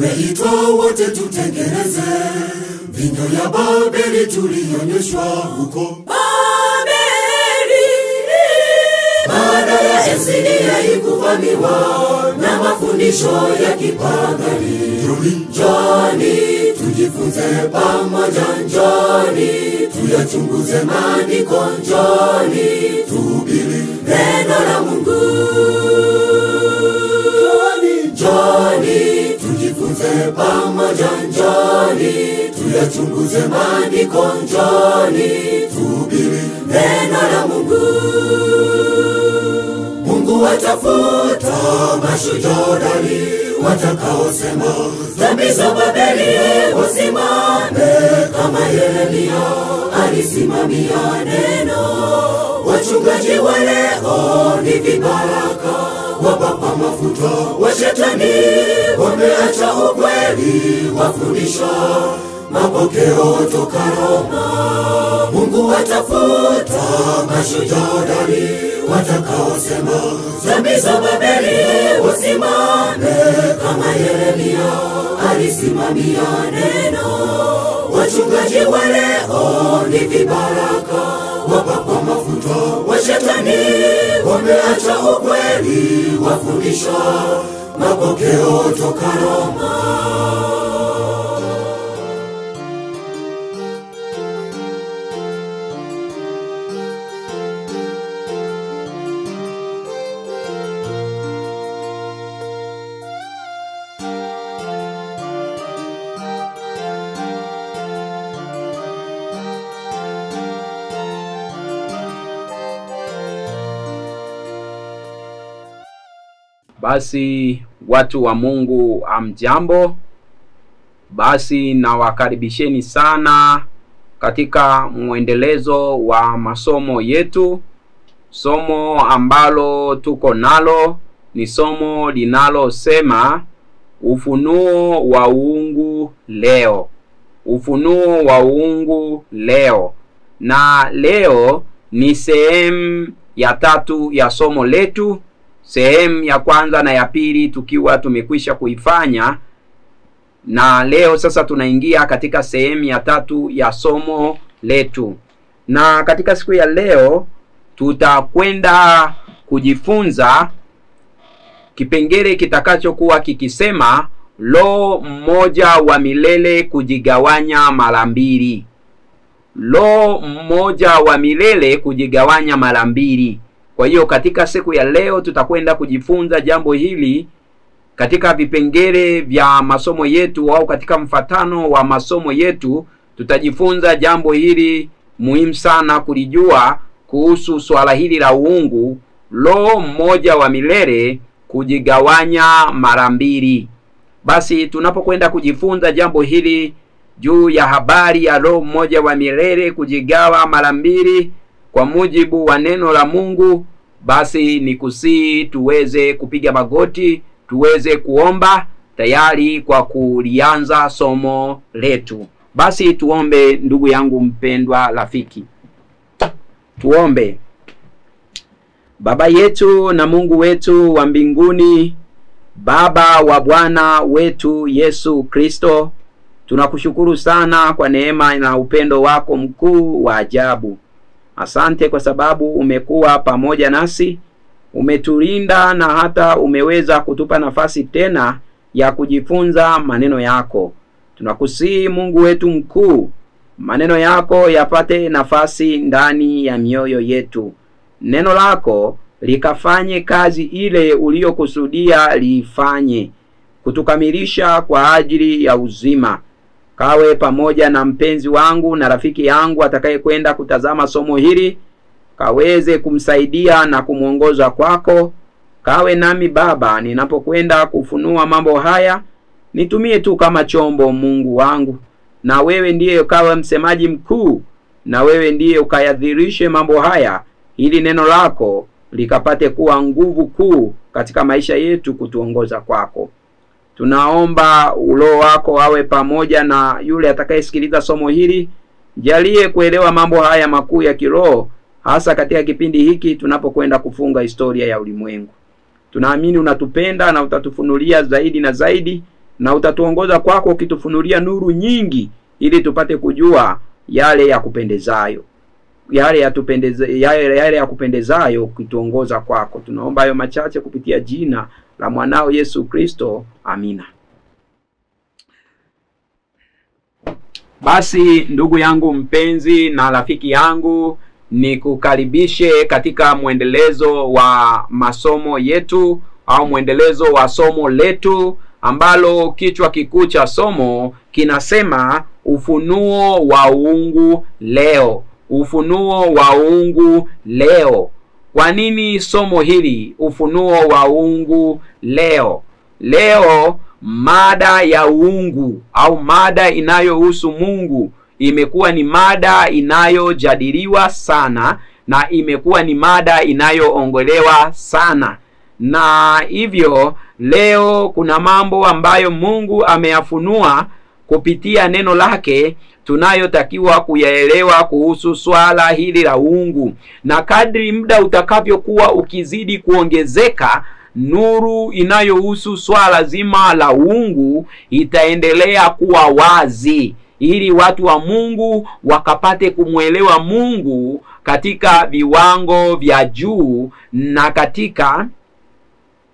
Tumeitwa wote tutengeneze vinyo ya Babeli tulionyeshwa huko Babeli. Baada ya Esidia ikuvamiwa na mafundisho ya kipagani, njoni tujifunze pamoja, njoni tuyachunguze maandiko, njoni tuhubiri neno la Mungu. Njoni tujifunze pamoja, njoni tuyachunguze maandiko, njoni tuhubiri neno la Mungu. Mungu watafuta mashujaa watakaosema dhambi za Babeli wasimame, kama Yeremia alisimamia neno. Wachungaji wa leo ni vibaraka, wapapa mafuta wa shetani, wameacha ukweli, wafundisha mapokeo toka Roma. Mungu watafuta mashujaa watakaosema dhambi za Babeli wasimame, kama Yeremia alisimamia neno. Wachungaji wa leo ni vibaraka, wapapa mafuta wa shetani, wameacha ukweli, wafundisha mapokeo toka Roma. Basi watu wa Mungu, amjambo. Basi na wakaribisheni sana katika muendelezo wa masomo yetu. Somo ambalo tuko nalo ni somo linalosema ufunuo wa uungu leo. Ufunuo wa uungu leo. Na leo ni sehemu ya 3 ya somo letu. Sehemu ya kwanza na ya pili tukiwa tumekwisha kuifanya, na leo sasa tunaingia katika sehemu ya 3 ya somo letu. Na katika siku ya leo tutakwenda kujifunza kipengele kitakachokuwa kikisema roho mmoja wa milele kujigawanya mara 2. Roho mmoja wa milele kujigawanya mara 2. Kwa hiyo katika siku ya leo tutakwenda kujifunza jambo hili katika vipengele vya masomo yetu, au katika mfatano wa masomo yetu tutajifunza jambo hili muhimu sana kulijua kuhusu swala hili la uungu, roho mmoja wa milele kujigawanya mara 2. Basi tunapokwenda kujifunza jambo hili juu ya habari ya roho mmoja wa milele kujigawa mara 2 kwa mujibu wa neno la Mungu, basi nikusii tuweze kupiga magoti, tuweze kuomba tayari kwa kulianza somo letu. Basi tuombe, ndugu yangu mpendwa rafiki. Tuombe. Baba yetu na Mungu wetu wa mbinguni, Baba wa Bwana wetu Yesu Kristo, tunakushukuru sana kwa neema na upendo wako mkuu wa ajabu. Asante kwa sababu umekuwa pamoja nasi, umetulinda na hata umeweza kutupa nafasi tena ya kujifunza maneno yako. Tunakusihi Mungu wetu mkuu, maneno yako yapate nafasi ndani ya mioyo yetu. Neno lako likafanye kazi ile uliyokusudia liifanye, kutukamilisha kwa ajili ya uzima. Kawe pamoja na mpenzi wangu na rafiki yangu atakaye kwenda kutazama somo hili, kaweze kumsaidia na kumuongoza kwako. Kawe nami Baba ninapokwenda kufunua mambo haya, nitumie tu kama chombo Mungu wangu, na wewe ndiye ukawe msemaji mkuu, na wewe ndiye ukayadhirishe mambo haya ili neno lako likapate kuwa nguvu kuu katika maisha yetu kutuongoza kwako. Tunaomba Roho wako awe pamoja na yule atakayesikiliza somo hili. Jalie kuelewa mambo haya makuu ya kiroho, hasa katika kipindi hiki tunapokwenda kufunga historia ya ulimwengu. Tunaamini unatupenda na utatufunulia zaidi na zaidi, na utatuongoza kwako ukitufunulia nuru nyingi, ili tupate kujua yale ya kupendezayo, yale ya kupendezayo ukituongoza kwako. Tunaomba hayo machache kupitia jina la mwanao Yesu Kristo, amina. Basi ndugu yangu mpenzi na rafiki yangu, nikukaribishe katika mwendelezo wa masomo yetu, au mwendelezo wa somo letu ambalo kichwa kikuu cha somo kinasema ufunuo wa uungu leo. Ufunuo wa uungu leo. Kwa nini somo hili ufunuo wa uungu leo? Leo mada ya uungu au mada inayohusu Mungu imekuwa ni mada inayojadiliwa sana, na imekuwa ni mada inayoongelewa sana. Na hivyo leo kuna mambo ambayo Mungu ameyafunua kupitia neno lake tunayotakiwa kuyaelewa kuhusu swala hili la uungu. Na kadri muda utakavyokuwa ukizidi kuongezeka, nuru inayohusu swala zima la uungu itaendelea kuwa wazi, ili watu wa Mungu wakapate kumwelewa Mungu katika viwango vya juu na katika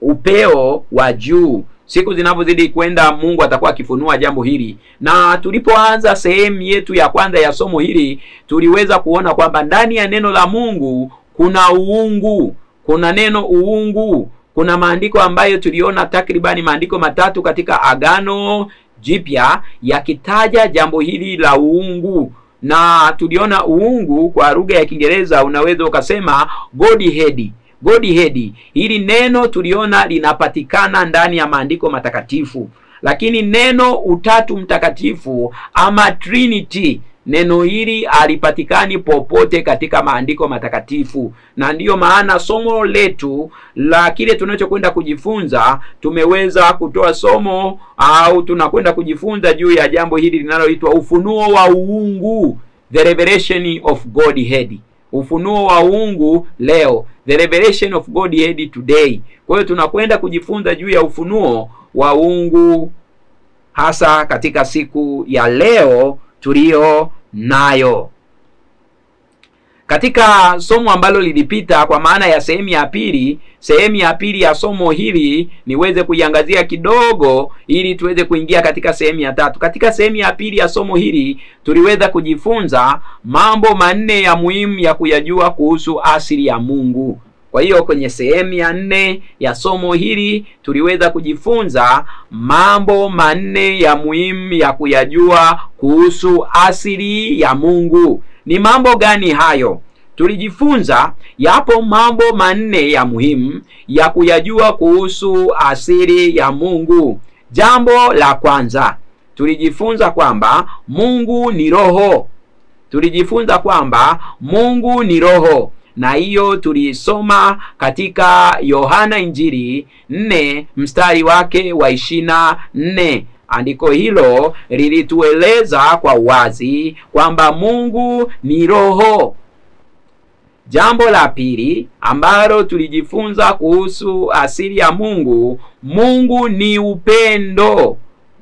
upeo wa juu. Siku zinavyozidi kwenda, Mungu atakuwa akifunua jambo hili. Na tulipoanza sehemu yetu ya kwanza ya somo hili, tuliweza kuona kwamba ndani ya neno la Mungu kuna uungu, kuna neno uungu. Kuna maandiko ambayo tuliona takribani maandiko matatu katika Agano Jipya yakitaja jambo hili la uungu. Na tuliona uungu kwa lugha ya Kiingereza unaweza ukasema Godhead. Godhead. Hili neno tuliona linapatikana ndani ya maandiko matakatifu. Lakini neno utatu mtakatifu ama Trinity, neno hili halipatikani popote katika maandiko matakatifu. Na ndiyo maana somo letu la kile tunachokwenda kujifunza, tumeweza kutoa somo au tunakwenda kujifunza juu ya jambo hili linaloitwa ufunuo wa uungu, the revelation of Godhead. Ufunuo wa uungu leo, the revelation of Godhead today. Kwa hiyo tunakwenda kujifunza juu ya ufunuo wa uungu hasa katika siku ya leo tulio nayo. Katika somo ambalo lilipita, kwa maana ya sehemu ya pili ya somo hili niweze kuiangazia kidogo ili tuweze kuingia katika sehemu ya tatu. Katika sehemu ya pili ya somo hili tuliweza kujifunza mambo manne ya muhimu ya kuyajua kuhusu asili ya Mungu. Kwa hiyo kwenye sehemu ya 4 ya somo hili tuliweza kujifunza mambo manne ya muhimu ya kuyajua kuhusu asili ya Mungu. Ni mambo gani hayo? Tulijifunza yapo mambo manne ya muhimu ya kuyajua kuhusu asili ya Mungu. Jambo la kwanza, tulijifunza kwamba Mungu ni roho. Tulijifunza kwamba Mungu ni roho. Na hiyo tulisoma katika Yohana Injili 4 mstari wake wa 24. Andiko hilo lilitueleza kwa wazi kwamba Mungu ni roho. Jambo la pili ambalo tulijifunza kuhusu asili ya Mungu, Mungu ni upendo.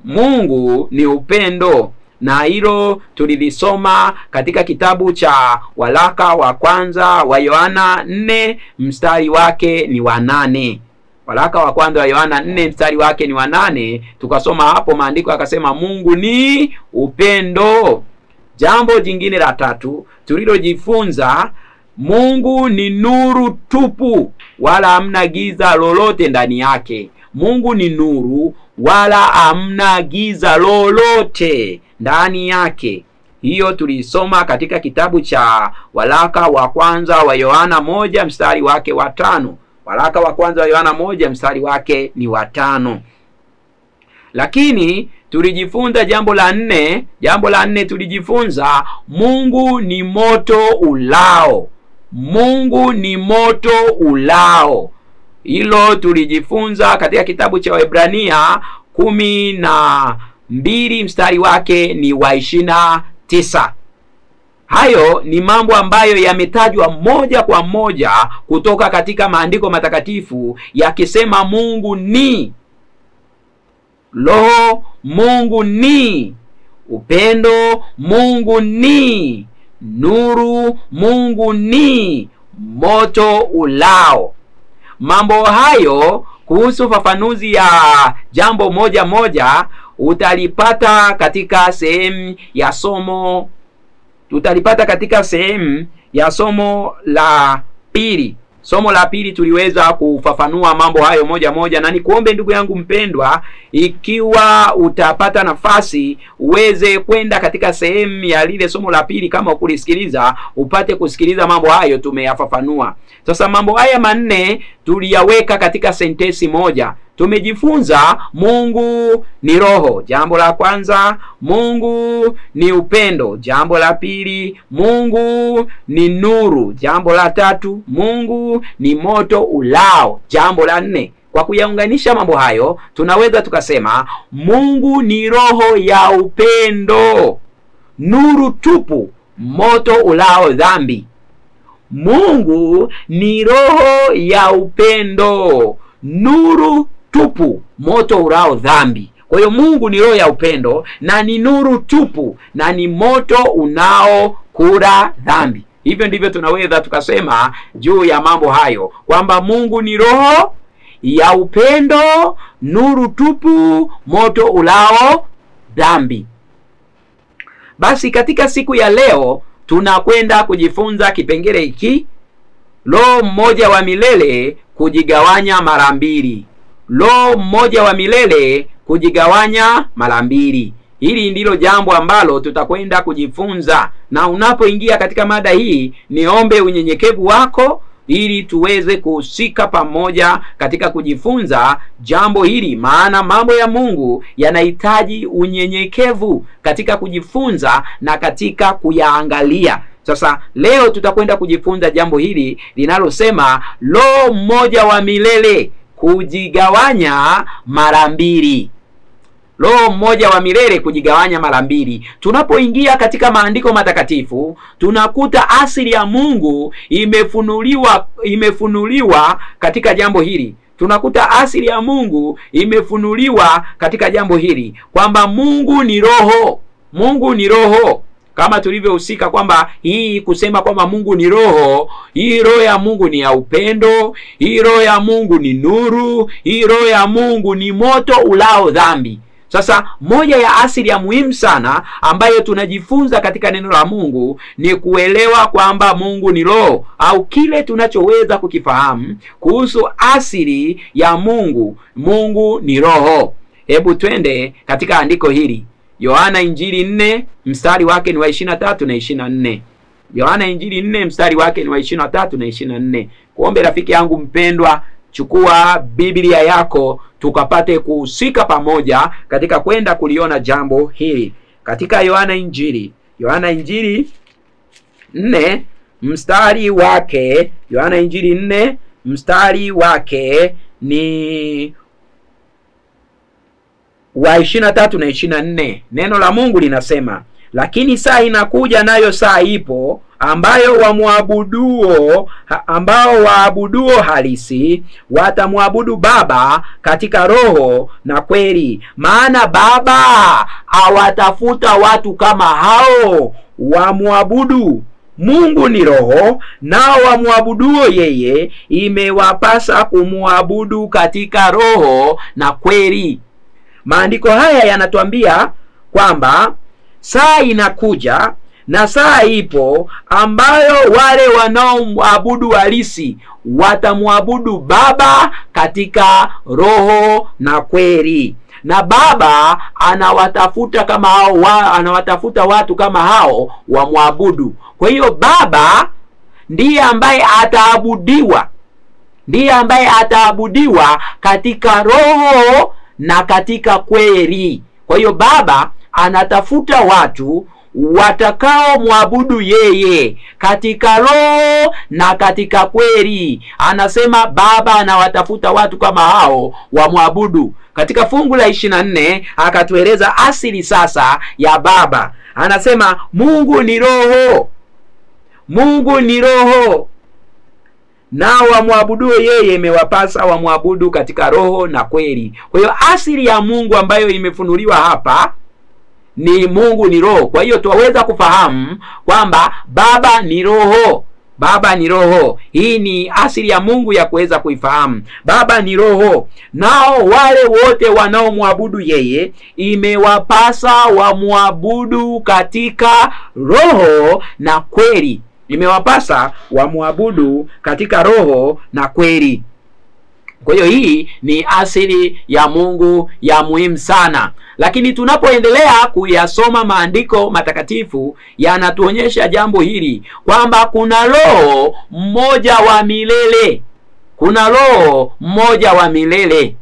Mungu ni upendo. Na hilo tulilisoma katika kitabu cha waraka wa kwanza wa Yohana 4 mstari wake ni wa 8. Waraka wa kwanza wa Yohana 4 mstari wake ni wa 8. Tukasoma hapo maandiko akasema Mungu ni upendo. Jambo jingine la tatu tulilojifunza, Mungu ni nuru tupu, wala hamna giza lolote ndani yake. Mungu ni nuru, wala hamna giza lolote ndani yake. Hiyo tulisoma katika kitabu cha waraka wa kwanza wa Yohana 1 mstari wake wa 5. Waraka wa kwanza wa Yohana 1 mstari wake ni wa 5. Lakini tulijifunza jambo la 4. Jambo la 4 tulijifunza Mungu ni moto ulao. Mungu ni moto ulao. Hilo tulijifunza katika kitabu cha Waebrania 12 mstari wake ni wa 29. Hayo ni mambo ambayo yametajwa moja kwa moja kutoka katika maandiko matakatifu yakisema Mungu ni. Roho, Mungu ni upendo, Mungu ni nuru, Mungu ni moto ulao. Mambo hayo kuhusu fafanuzi ya jambo moja moja utalipata katika sehemu ya somo, la pili. Somo la pili tuliweza kufafanua mambo hayo moja moja, na nikuombe ndugu yangu mpendwa, ikiwa utapata nafasi uweze kwenda katika sehemu ya lile somo la pili, kama ukulisikiliza, upate kusikiliza mambo hayo tumeyafafanua. Sasa mambo haya manne tuliyaweka katika sentensi moja. Tumejifunza Mungu ni roho, jambo la kwanza. Mungu ni upendo, jambo la pili. Mungu ni nuru, jambo la tatu. Mungu ni moto ulao, jambo la nne. Kwa kuyaunganisha mambo hayo, tunaweza tukasema Mungu ni roho ya upendo, nuru tupu, moto ulao dhambi. Mungu ni roho ya upendo, nuru tupu, moto ulao dhambi. Kwa hiyo Mungu ni roho ya upendo na ni nuru tupu na ni moto unaokula dhambi. Hivyo ndivyo tunaweza tukasema juu ya mambo hayo, kwamba Mungu ni roho ya upendo, nuru tupu, moto ulao dhambi. Basi katika siku ya leo tunakwenda kujifunza kipengele hiki, Roho mmoja wa milele kujigawanya mara mbili. Roho mmoja wa milele kujigawanya mara mbili. Hili ndilo jambo ambalo tutakwenda kujifunza, na unapoingia katika mada hii, niombe unyenyekevu wako ili tuweze kuhusika pamoja katika kujifunza jambo hili, maana mambo ya Mungu yanahitaji unyenyekevu katika kujifunza na katika kuyaangalia. Sasa leo tutakwenda kujifunza jambo hili linalosema Roho mmoja wa milele kujigawanya mara mbili. Roho mmoja wa milele kujigawanya mara mbili. Tunapoingia katika maandiko matakatifu, tunakuta asili ya Mungu imefunuliwa katika jambo hili. Tunakuta asili ya Mungu imefunuliwa katika jambo hili, kwamba Mungu ni roho. Mungu ni roho. Kama tulivyohusika kwamba hii kusema kwamba Mungu ni roho, hii roho ya Mungu ni ya upendo, hii roho ya Mungu ni nuru, hii roho ya Mungu ni moto ulao dhambi. Sasa moja ya asili ya muhimu sana ambayo tunajifunza katika neno la Mungu ni kuelewa kwamba Mungu ni roho, au kile tunachoweza kukifahamu kuhusu asili ya Mungu. Mungu ni roho. Hebu twende katika andiko hili, Yohana Injili 4 mstari wake ni wa 23 na 24. Yohana Injili 4 mstari wake ni wa 23 na 24. Kuombe rafiki yangu mpendwa, chukua Biblia yako tukapate kuhusika pamoja katika kwenda kuliona jambo hili. Katika Yohana Injili 4 mstari wake, Yohana Injili 4 mstari wake ni wa 23 na 24. Neno la Mungu linasema, lakini saa inakuja, nayo saa ipo, ambao waabuduo halisi watamwabudu Baba katika roho na kweli, maana Baba awatafuta watu kama hao wamwabudu. Mungu ni roho, nao wamwabuduo yeye imewapasa kumwabudu katika roho na kweli. Maandiko haya yanatuambia kwamba saa inakuja na saa ipo ambayo wale wanaomwabudu halisi watamwabudu Baba katika roho na kweli. Na Baba anawatafuta kama hao, anawatafuta watu kama hao wamwabudu. Kwa hiyo Baba ndiye ambaye ataabudiwa katika roho na katika kweli. Kwa hiyo Baba anatafuta watu watakao mwabudu yeye katika roho na katika kweli. Anasema Baba anawatafuta watu kama hao wamwabudu. Katika fungu la 24 akatueleza asili sasa ya Baba. Anasema Mungu ni roho. Mungu ni roho, nao wamwabuduo yeye imewapasa wamwabudu katika roho na kweli. Kwa hiyo asili ya Mungu ambayo imefunuliwa hapa ni Mungu ni roho. Kwa hiyo tuweza kufahamu kwamba Baba ni roho. Baba ni roho. Hii ni asili ya Mungu ya kuweza kuifahamu. Baba ni roho. Nao wale wote wanaomwabudu yeye imewapasa wamwabudu katika roho na kweli. Imewapasa wamwabudu katika roho na kweli. Kwa hiyo hii ni asili ya Mungu ya muhimu sana. Lakini tunapoendelea kuyasoma maandiko matakatifu yanatuonyesha jambo hili kwamba kuna roho mmoja wa milele. Kuna roho mmoja wa milele.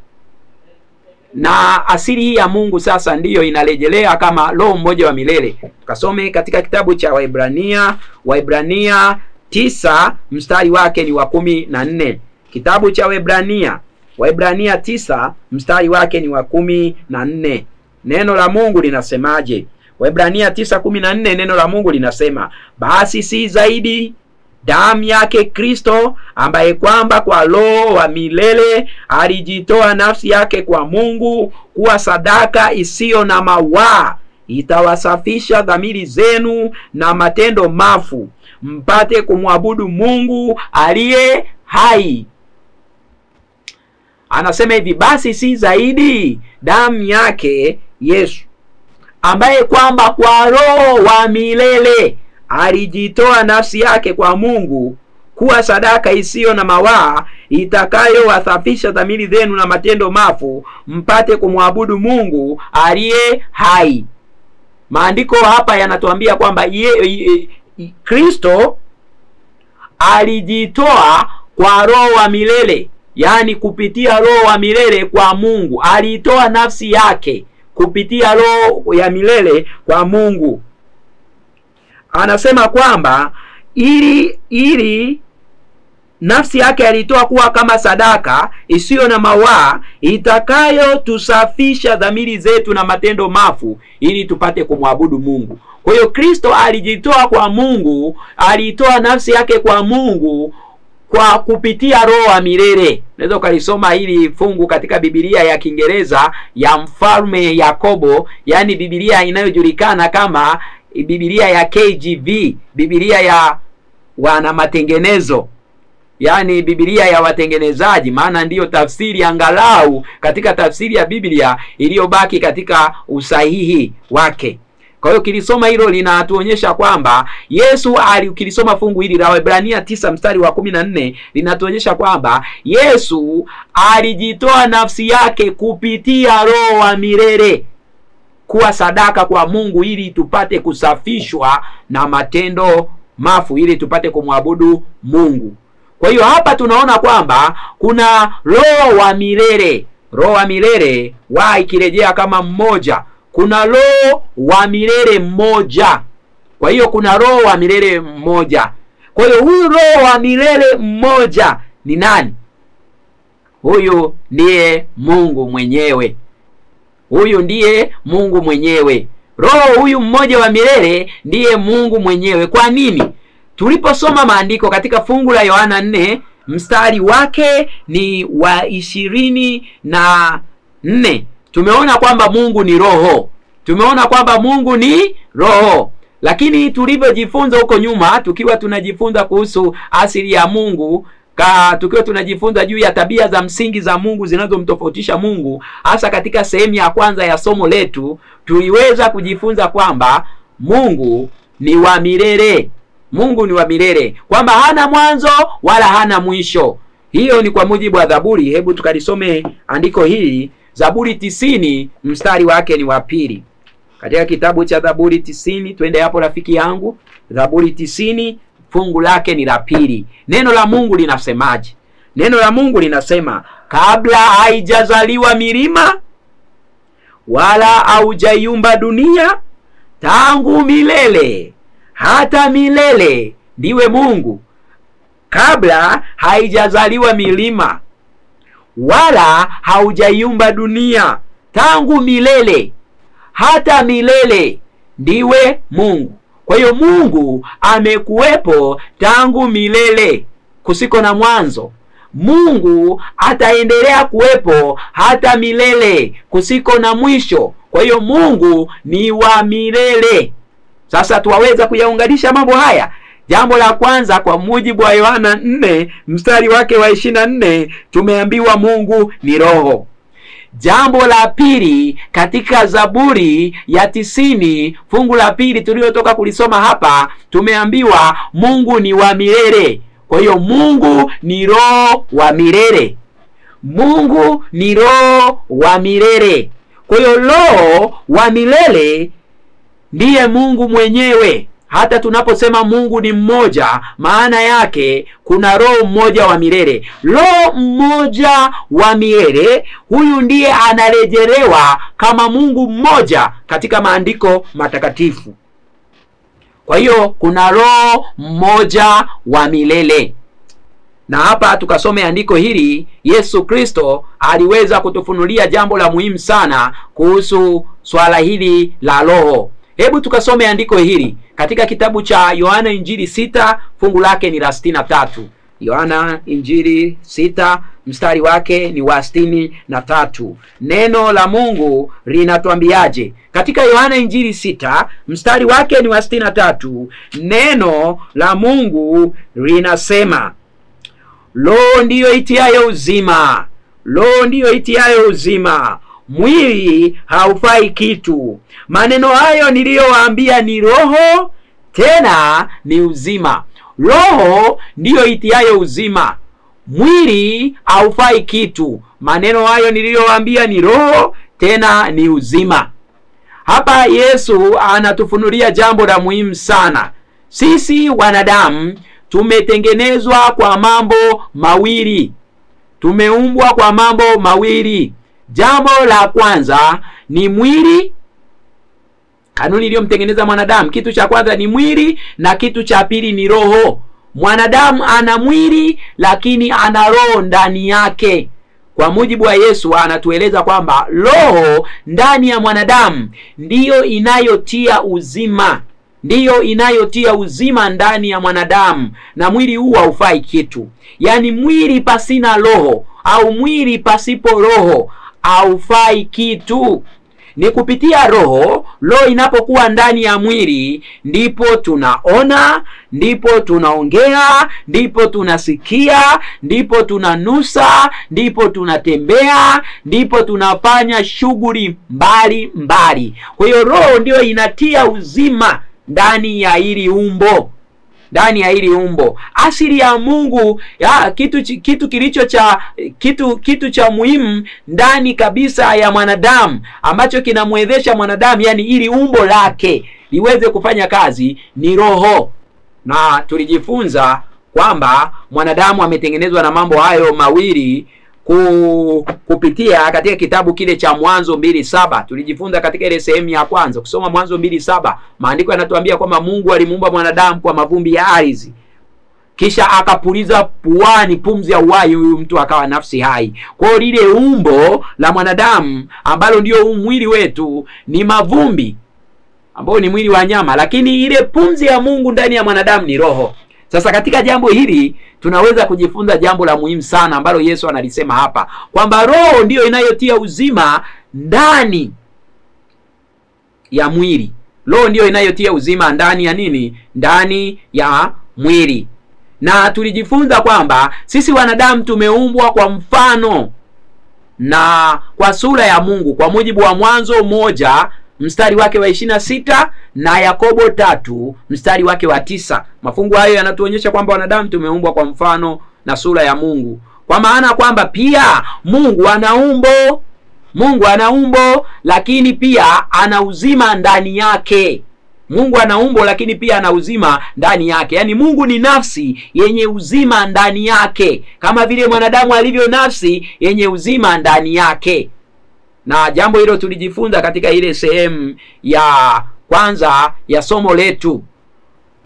Na asili hii ya Mungu sasa ndiyo inarejelea kama roho mmoja wa milele. Kasome katika kitabu cha Waebrania 9 mstari wake ni wa 14. Kitabu cha Waebrania 9 mstari wake ni wa 14. Neno la Mungu linasemaje? Waebrania 9:14 neno la Mungu linasema, basi si zaidi damu yake Kristo, ambaye kwamba kwa roho wa milele alijitoa nafsi yake kwa Mungu kuwa sadaka isiyo na mawaa, itawasafisha dhamiri zenu na matendo mafu, mpate kumwabudu Mungu aliye hai. Anasema hivi, basi si zaidi damu yake Yesu, ambaye kwamba kwa roho wa milele alijitoa nafsi yake kwa Mungu kuwa sadaka isiyo na mawaa, itakayowasafisha dhamiri zenu na matendo mafu, mpate kumwabudu Mungu aliye hai. Maandiko hapa yanatuambia kwamba Kristo alijitoa kwa roho wa milele, yani kupitia roho wa milele kwa Mungu. Alitoa nafsi yake kupitia roho ya milele kwa Mungu. Anasema kwamba ili nafsi yake alitoa kuwa kama sadaka isiyo na mawaa, itakayo tusafisha dhamiri zetu na matendo mafu, ili tupate kumwabudu Mungu. Kwa hiyo Kristo alijitoa kwa Mungu, alitoa nafsi yake kwa Mungu kwa kupitia roho wa milele. Unaweza ukalisoma hili fungu katika Biblia ya Kiingereza ya Mfalme Yakobo, yani Biblia inayojulikana kama Biblia ya KJV, Biblia ya wana matengenezo, yani Biblia ya watengenezaji, maana ndiyo tafsiri angalau katika tafsiri ya Biblia iliyobaki katika usahihi wake. Kwa hiyo kilisoma hilo linatuonyesha kwamba Yesu kilisoma fungu hili la Waebrania 9 mstari wa 14 linatuonyesha kwamba Yesu alijitoa nafsi yake kupitia roho wa milele kuwa sadaka kwa Mungu, ili tupate kusafishwa na matendo mafu, ili tupate kumwabudu Mungu. Kwa hiyo hapa tunaona kwamba kuna roho wa milele. Roho wa milele ikirejea kama mmoja. Kuna roho wa milele mmoja. Kwa hiyo kuna roho wa milele mmoja. Kwa hiyo huyu roho wa milele mmoja ni nani? Huyu ndiye Mungu mwenyewe. Huyu ndiye Mungu mwenyewe. Roho huyu mmoja wa milele ndiye Mungu mwenyewe. Kwa nini? Tuliposoma maandiko katika fungu la Yohana 4 mstari wake ni wa 24, tumeona kwamba Mungu ni roho. Tumeona kwamba Mungu ni roho. Lakini tulivyojifunza huko nyuma, tukiwa tunajifunza kuhusu asili ya Mungu, tukiwa tunajifunza juu ya tabia za msingi za Mungu zinazomtofautisha Mungu, hasa katika sehemu ya kwanza ya somo letu, tuliweza kujifunza kwamba Mungu ni wa milele. Mungu ni wa milele, kwamba hana mwanzo wala hana mwisho. Hiyo ni kwa mujibu wa Zaburi. Hebu tukalisome andiko hili, Zaburi 90 mstari wake ni wa 2. Katika kitabu cha Zaburi 90, twende hapo rafiki yangu. Zaburi 90 fungu lake ni la 2. Neno la Mungu linasemaje? Neno la Mungu linasema, kabla haijazaliwa milima wala haujaiumba dunia, tangu milele hata milele ndiwe Mungu. Kabla haijazaliwa milima wala haujaiumba dunia, tangu milele hata milele ndiwe Mungu. Kwa hiyo Mungu amekuwepo tangu milele. kusiko na mwanzo. Mungu ataendelea kuwepo hata milele kusiko na mwisho. Kwa hiyo Mungu ni wa milele. Sasa tuwaweza kuyaunganisha mambo haya. Jambo la kwanza, kwa mujibu wa Yohana 4 mstari wake wa 24, tumeambiwa Mungu ni roho. Jambo la pili, katika Zaburi ya 90 fungu la pili tuliotoka kulisoma hapa, tumeambiwa Mungu ni wa milele. Kwa hiyo Mungu ni roho wa milele. Mungu ni roho wa milele. Kwa hiyo roho wa milele ndiye Mungu mwenyewe. Hata tunaposema Mungu ni mmoja, maana yake kuna roho mmoja wa milele. Roho mmoja wa milele, huyu ndiye anarejelewa kama Mungu mmoja katika maandiko matakatifu. Kwa hiyo kuna roho mmoja wa milele. Na hapa tukasome andiko hili, Yesu Kristo aliweza kutufunulia jambo la muhimu sana kuhusu swala hili la roho. Hebu tukasome andiko hili katika kitabu cha Yohana Injili 6 fungu lake ni la 63. Yohana Injili 6 mstari wake ni wa 63. Neno la Mungu linatuambiaje? Katika Yohana Injili 6 mstari wake ni wa 63, neno la Mungu linasema, roho ndiyo itiayo uzima, roho ndiyo itiayo uzima, mwili haufai kitu. Maneno hayo niliyowaambia ni roho tena ni uzima. Roho ndiyo itiayo uzima, mwili haufai kitu. Maneno hayo niliyowaambia ni roho tena ni uzima. Hapa Yesu anatufunulia jambo la muhimu sana. Sisi wanadamu tumetengenezwa kwa mambo mawili. Tumeumbwa kwa mambo mawili. Jambo la kwanza ni mwili. Kanuni iliyomtengeneza mwanadamu, kitu cha kwanza ni mwili na kitu cha pili ni roho. Mwanadamu ana mwili lakini ana roho ndani yake. Kwa mujibu wa Yesu anatueleza kwamba roho ndani ya mwanadamu ndiyo inayotia uzima. Ndiyo inayotia uzima ndani ya mwanadamu, na mwili huu haufai kitu. Yaani mwili pasina roho au mwili pasipo roho haufai kitu. Ni kupitia roho, roho inapokuwa ndani ya mwili, ndipo tunaona, ndipo tunaongea, ndipo tunasikia, ndipo tunanusa, ndipo tunatembea, ndipo tunafanya shughuli mbali mbali. Kwa hiyo roho ndio inatia uzima ndani ya hili umbo. Ndani ya hili umbo asili ya Mungu, kitu kilicho cha kitu cha muhimu ndani kabisa ya mwanadamu ambacho kinamwezesha mwanadamu, yani ili umbo lake liweze kufanya kazi, ni roho. Na tulijifunza kwamba mwanadamu ametengenezwa na mambo hayo mawili kupitia katika kitabu kile cha Mwanzo 2:7. Tulijifunza katika ile sehemu ya kwanza kusoma Mwanzo 2:7. Maandiko yanatuambia kwamba Mungu alimuumba mwanadamu kwa mavumbi ya ardhi, kisha akapuliza puani pumzi ya uhai, huyu mtu akawa nafsi hai. Kwa hiyo lile umbo la mwanadamu ambalo ndio mwili wetu ni mavumbi, ambao ni mwili wa nyama, lakini ile pumzi ya Mungu ndani ya mwanadamu ni roho. Sasa katika jambo hili tunaweza kujifunza jambo la muhimu sana ambalo Yesu analisema hapa, kwamba roho ndiyo inayotia uzima ndani ya mwili. Roho ndiyo inayotia uzima ndani ya nini? Ndani ya mwili. Na tulijifunza kwamba sisi wanadamu tumeumbwa kwa mfano na kwa sura ya Mungu kwa mujibu wa Mwanzo 1 mstari wake wa 26 na Yakobo 3 mstari wake wa 9. Mafungu hayo yanatuonyesha kwamba wanadamu tumeumbwa kwa mfano na sura ya Mungu. Kwa maana kwamba pia Mungu ana umbo. Mungu ana umbo lakini pia ana uzima ndani yake. Mungu ana umbo lakini pia ana uzima ndani yake. Yaani Mungu ni nafsi yenye uzima ndani yake, kama vile mwanadamu alivyo nafsi yenye uzima ndani yake. Na jambo hilo tulijifunza katika ile sehemu ya kwanza ya somo letu.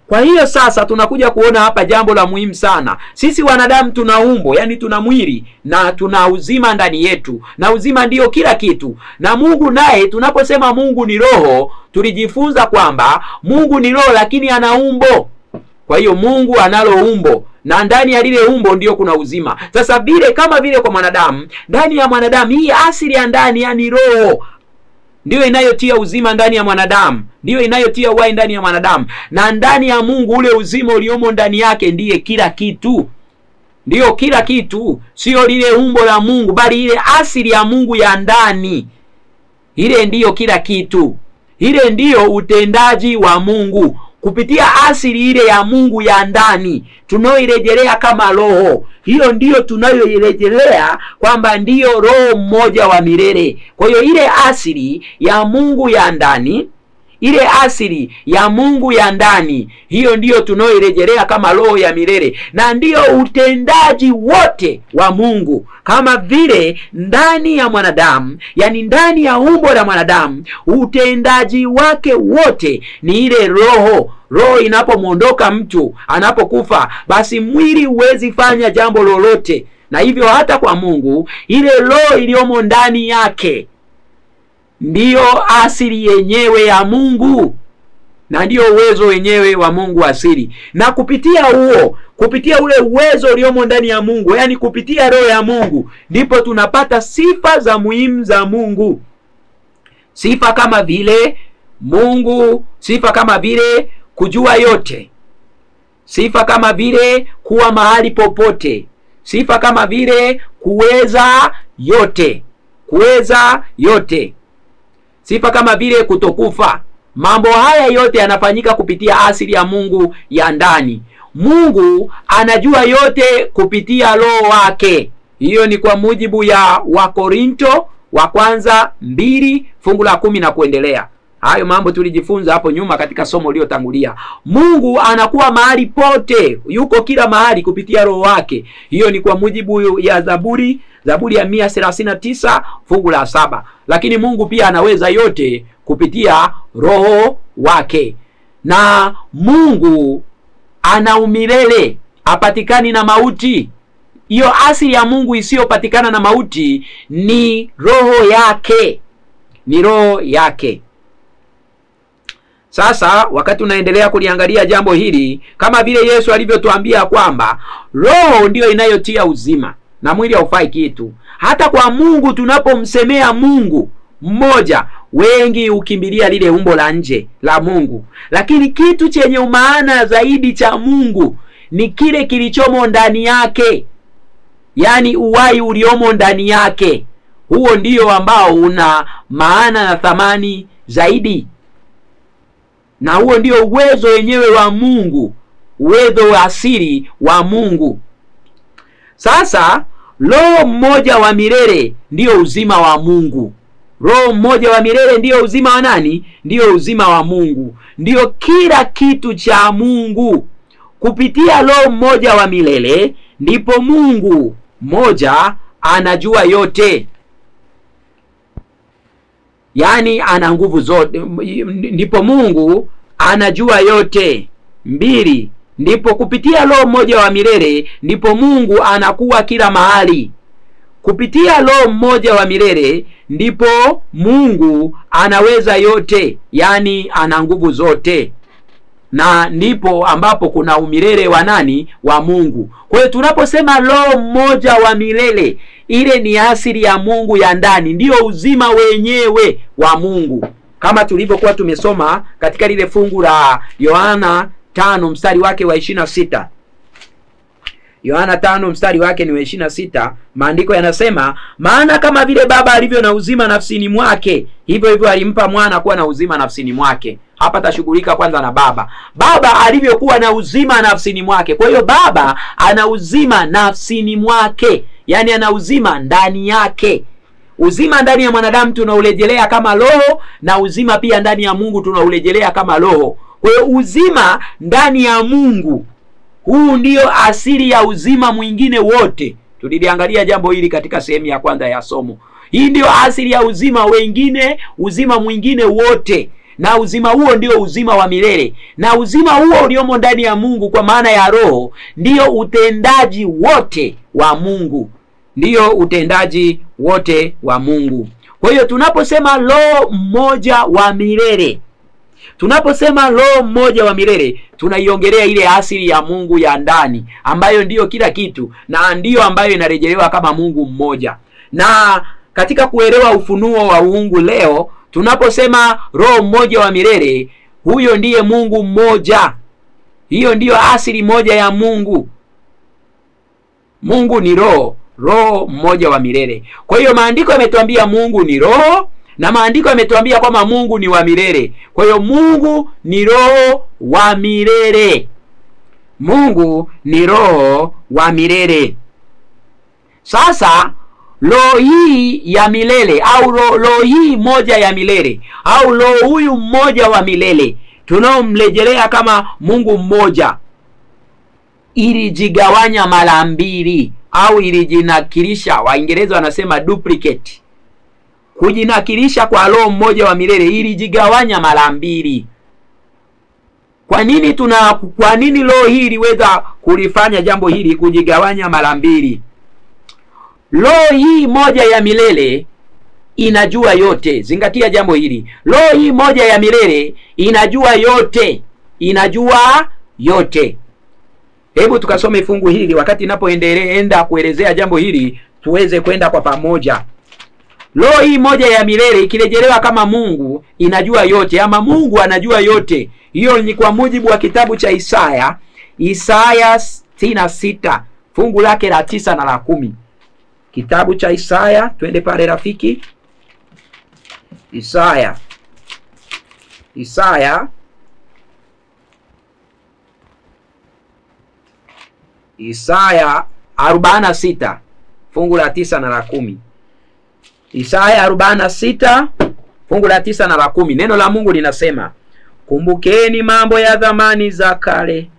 Kwa hiyo sasa tunakuja kuona hapa jambo la muhimu sana. Sisi wanadamu tuna umbo, yani tuna mwili na tuna uzima ndani yetu, na uzima ndiyo kila kitu. Na Mungu naye, tunaposema Mungu ni roho, tulijifunza kwamba Mungu ni roho lakini ana umbo. Kwa hiyo Mungu analo umbo na ndani ya lile umbo ndio kuna uzima. Sasa vile kama vile kwa mwanadamu, ndani ya mwanadamu hii asili ya ndani, yani roho, ndio inayotia uzima ndani ya mwanadamu, ndio inayotia uhai ndani ya mwanadamu. Na ndani ya Mungu ule uzima uliomo ndani yake ndiye kila kitu. Ndio kila kitu, sio lile umbo la Mungu, bali ile asili ya Mungu ya ndani. Ile ndiyo kila kitu. Ile ndiyo utendaji wa Mungu. Kupitia asili ile ya Mungu ya ndani, tunaoirejelea kama roho. Hiyo ndiyo tunayoirejelea kwamba ndiyo roho mmoja wa milele. Kwa hiyo ile asili ya Mungu ya ndani, ile asili ya Mungu ya ndani, hiyo ndiyo tunaoirejelea kama roho ya milele, na ndiyo utendaji wote wa Mungu. Kama vile ndani ya mwanadamu, yani ndani ya umbo la mwanadamu, utendaji wake wote ni ile roho. Roho inapomuondoka mtu, anapokufa, basi mwili huwezi fanya jambo lolote. Na hivyo hata kwa Mungu, ile roho iliyomo ndani yake ndiyo asili yenyewe ya Mungu, na ndiyo uwezo wenyewe wa Mungu asili. Na kupitia ule uwezo uliomo ndani ya Mungu, yani kupitia roho ya Mungu, ndipo tunapata sifa za muhimu za Mungu. Sifa kama vile Mungu, sifa kama vile kujua yote, sifa kama vile kuwa mahali popote, sifa kama vile kuweza yote, sifa kama vile kutokufa. Mambo haya yote yanafanyika kupitia asili ya Mungu ya ndani. Mungu anajua yote kupitia roho wake. Hiyo ni kwa mujibu ya Wakorinto wa kwanza 2 fungu la 10 na kuendelea. Hayo mambo tulijifunza hapo nyuma katika somo lililotangulia. Mungu anakuwa mahali pote, yuko kila mahali kupitia roho wake. Hiyo ni kwa mujibu ya Zaburi ya 139 fungu la 7. Lakini Mungu pia anaweza yote kupitia roho wake. Na Mungu ana umilele, hapatikani na mauti. Hiyo asili ya Mungu isiyopatikana na mauti ni roho yake. Ni roho yake. Sasa wakati unaendelea kuliangalia jambo hili, kama vile Yesu alivyotuambia kwamba roho ndiyo inayotia uzima na mwili haufai kitu. Hata kwa Mungu, tunapomsemea Mungu mmoja, wengi ukimbilia lile umbo la nje la Mungu. Lakini kitu chenye umaana zaidi cha Mungu ni kile kilichomo ndani yake, yani uhai uliomo ndani yake. Huo ndio ambao una maana na thamani zaidi. Na huo ndio uwezo wenyewe wa Mungu, uwezo wa asili wa Mungu. Sasa roho mmoja wa milele ndio uzima wa Mungu. Roho mmoja wa milele ndio uzima wa nani? Ndio uzima wa Mungu. Ndio kila kitu cha Mungu. Kupitia roho mmoja wa milele ndipo Mungu mmoja anajua yote, yani ana nguvu zote. Ndipo Mungu anajua yote. 2, ndipo kupitia roho mmoja wa milele ndipo Mungu anakuwa kila mahali. Kupitia roho mmoja wa milele ndipo Mungu anaweza yote, yani ana nguvu zote. Na ndipo ambapo kuna umilele wa nani? Wa Mungu. Kwa hiyo tunaposema roho mmoja wa milele, ile ni asili ya Mungu ya ndani, ndio uzima wenyewe wa Mungu, kama tulivyokuwa tumesoma katika lile fungu la Yohana 5 mstari wake wa 26. Yohana 5 mstari wake ni wa 26. Maandiko yanasema, maana kama vile Baba alivyo na uzima nafsini mwake, hivyo hivyo alimpa mwana kuwa na uzima nafsini mwake. Hapa tashughulika kwanza na Baba. Baba alivyokuwa na uzima nafsini mwake. Kwa hiyo Baba ana uzima nafsini mwake, yani ana uzima ndani yake. Uzima ndani ya mwanadamu tunaurejelea kama roho, na uzima pia ndani ya Mungu tunaurejelea kama roho. Kwa hiyo uzima ndani ya Mungu, huu ndio asili ya uzima mwingine wote. Tuliliangalia jambo hili katika sehemu ya kwanza ya somo. Hii ndio asili ya uzima wengine, uzima mwingine wote. Na uzima huo ndio uzima wa milele. Na uzima huo uliomo ndani ya Mungu kwa maana ya roho, ndio utendaji wote wa Mungu. Ndio utendaji wote wa Mungu. Kwa hiyo tunaposema roho mmoja wa milele, Tunaposema roho mmoja wa milele, tunaiongelea ile asili ya Mungu ya ndani ambayo ndiyo kila kitu na ndiyo ambayo inarejelewa kama Mungu mmoja. Na katika kuelewa ufunuo wa uungu leo, tunaposema roho mmoja wa milele, huyo ndiye Mungu mmoja. Hiyo ndiyo asili moja ya Mungu. Mungu ni roho, roho mmoja wa milele. Kwa hiyo maandiko yametuambia Mungu ni roho, na maandiko yametuambia kwamba Mungu ni wa milele. Kwa hiyo Mungu ni roho wa milele. Mungu ni roho wa milele. Sasa roho hii ya milele au roho hii moja ya milele au roho huyu mmoja wa milele tunaomrejelea kama Mungu mmoja, ilijigawanya mara mbili au ilijinakilisha. Waingereza wanasema duplicate. Kujinakilisha kwa roho mmoja wa milele, ilijigawanya mara mbili. Kwa nini roho hii iliweza kulifanya jambo hili, kujigawanya mara mbili? Roho hii moja ya milele inajua yote. Zingatia jambo hili. Roho hii moja ya milele inajua yote. Inajua yote. Hebu tukasome fungu hili wakati ninapoendelea kuelezea jambo hili tuweze kwenda kwa pamoja. Roho hii moja ya milele ikirejelewa kama Mungu inajua yote, ama Mungu anajua yote. Hiyo ni kwa mujibu wa kitabu cha Isaya 66 fungu lake la 9 na la 10. Kitabu cha Isaya, twende pale rafiki. Isaya 46 fungu la 9 na la 10. Isaya 46 fungu la 9 na la 10. Neno la Mungu linasema, kumbukeni mambo ya zamani za kale,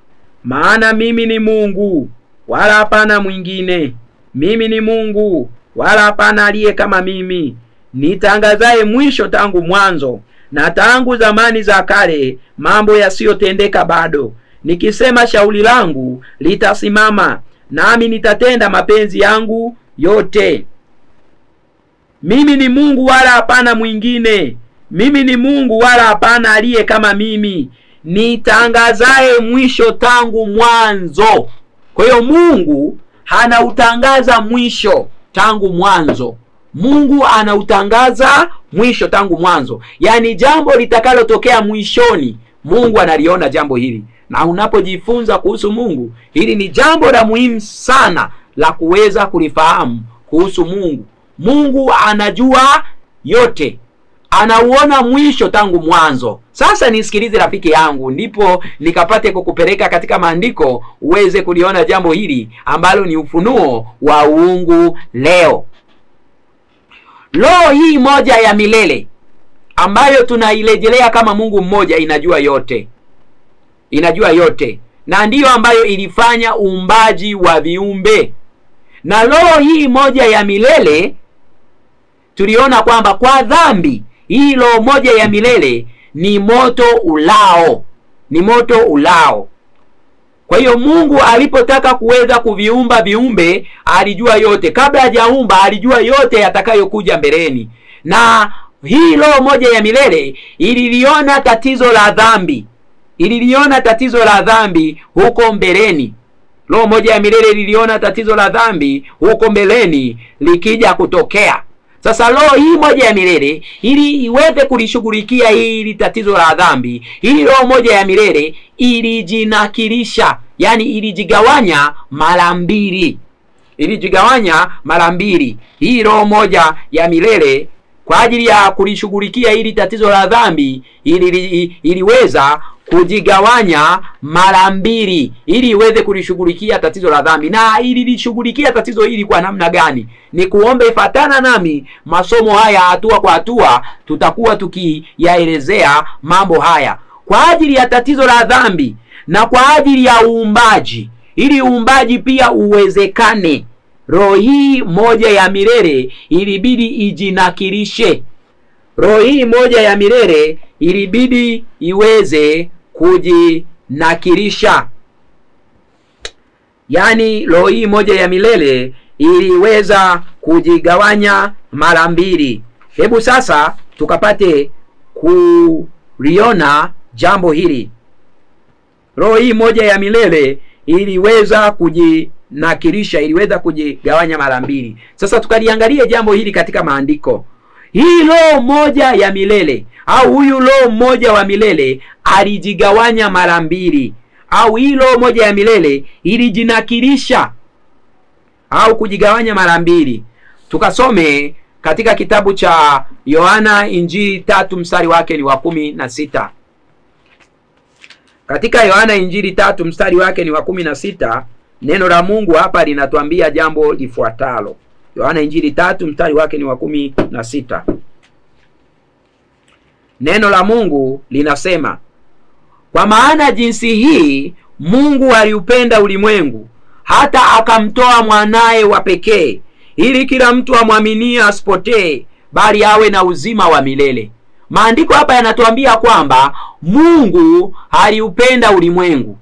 maana mimi ni Mungu wala hapana mwingine. Mimi ni Mungu wala hapana aliye kama mimi, nitangazaye mwisho tangu mwanzo, na tangu zamani za kale mambo yasiyotendeka bado. Nikisema shauri langu litasimama, nami nitatenda mapenzi yangu yote. Mimi ni Mungu wala hapana mwingine. Mimi ni Mungu wala hapana aliye kama mimi, nitangazaye mwisho tangu mwanzo. Kwa hiyo Mungu anautangaza mwisho tangu mwanzo. Mungu anautangaza mwisho tangu mwanzo. Yaani jambo litakalotokea mwishoni, Mungu analiona jambo hili. Na unapojifunza kuhusu Mungu, hili ni jambo la muhimu sana la kuweza kulifahamu kuhusu Mungu. Mungu anajua yote. Anauona mwisho tangu mwanzo. Sasa nisikilize rafiki yangu, ndipo nikapate kukupeleka katika maandiko uweze kuliona jambo hili ambalo ni ufunuo wa uungu leo. Roho hii moja ya milele ambayo tunairejelea kama Mungu mmoja inajua yote. Inajua yote. Na ndiyo ambayo ilifanya uumbaji wa viumbe. Na roho hii moja ya milele tuliona kwamba kwa dhambi, hii roho moja ya milele ni moto ulao. Ni moto ulao. Kwa hiyo Mungu alipotaka kuweza kuviumba viumbe, alijua yote. Kabla hajaumba alijua yote yatakayokuja mbeleni. Na hii roho moja ya milele ililiona tatizo la dhambi. Ililiona tatizo la dhambi huko mbeleni. Roho moja ya milele ililiona tatizo la dhambi huko mbeleni likija kutokea. Sasa roho hii moja ya milele ili iweze kulishughulikia hili tatizo la dhambi, hii roho moja ya milele ilijinakilisha, yani ilijigawanya mara mbili. Ilijigawanya mara mbili. Hii roho moja ya milele kwa ajili ya kulishughulikia hili tatizo la dhambi iliweza kujigawanya mara mbili ili iweze kulishughulikia tatizo la dhambi. Na ilishughulikia tatizo hili kwa namna gani? Ni kuombe fatana nami masomo haya hatua kwa hatua, tutakuwa tukiyaelezea mambo haya. Kwa ajili ya tatizo la dhambi na kwa ajili ya uumbaji, ili uumbaji pia uwezekane, roho hii moja ya milele ilibidi ijinakilishe. Roho hii moja ya milele ilibidi iweze kujinakilisha. Yani roho hii moja ya milele iliweza kujigawanya mara mbili. Hebu sasa tukapate kuliona jambo hili. Roho hii moja ya milele iliweza kujinakirisha, iliweza kujigawanya mara mbili. Sasa tukaliangalia jambo hili katika maandiko. Hii roho moja ya milele, au huyu roho mmoja wa milele alijigawanya mara mbili, au hii roho moja ya milele ilijinakirisha au kujigawanya mara mbili. Tukasome katika kitabu cha Yohana Injili 3 mstari wake ni wa 16. Katika Yohana Injili 3 mstari wake ni wa 16, neno la Mungu hapa linatuambia jambo lifuatalo. Yohana Injili 3 mstari wake ni wa 16. Neno la Mungu linasema, kwa maana jinsi hii Mungu aliupenda ulimwengu hata akamtoa mwanaye wa pekee, ili kila mtu amwaminie asipotee, bali awe na uzima wa milele. Maandiko hapa yanatuambia kwamba Mungu aliupenda ulimwengu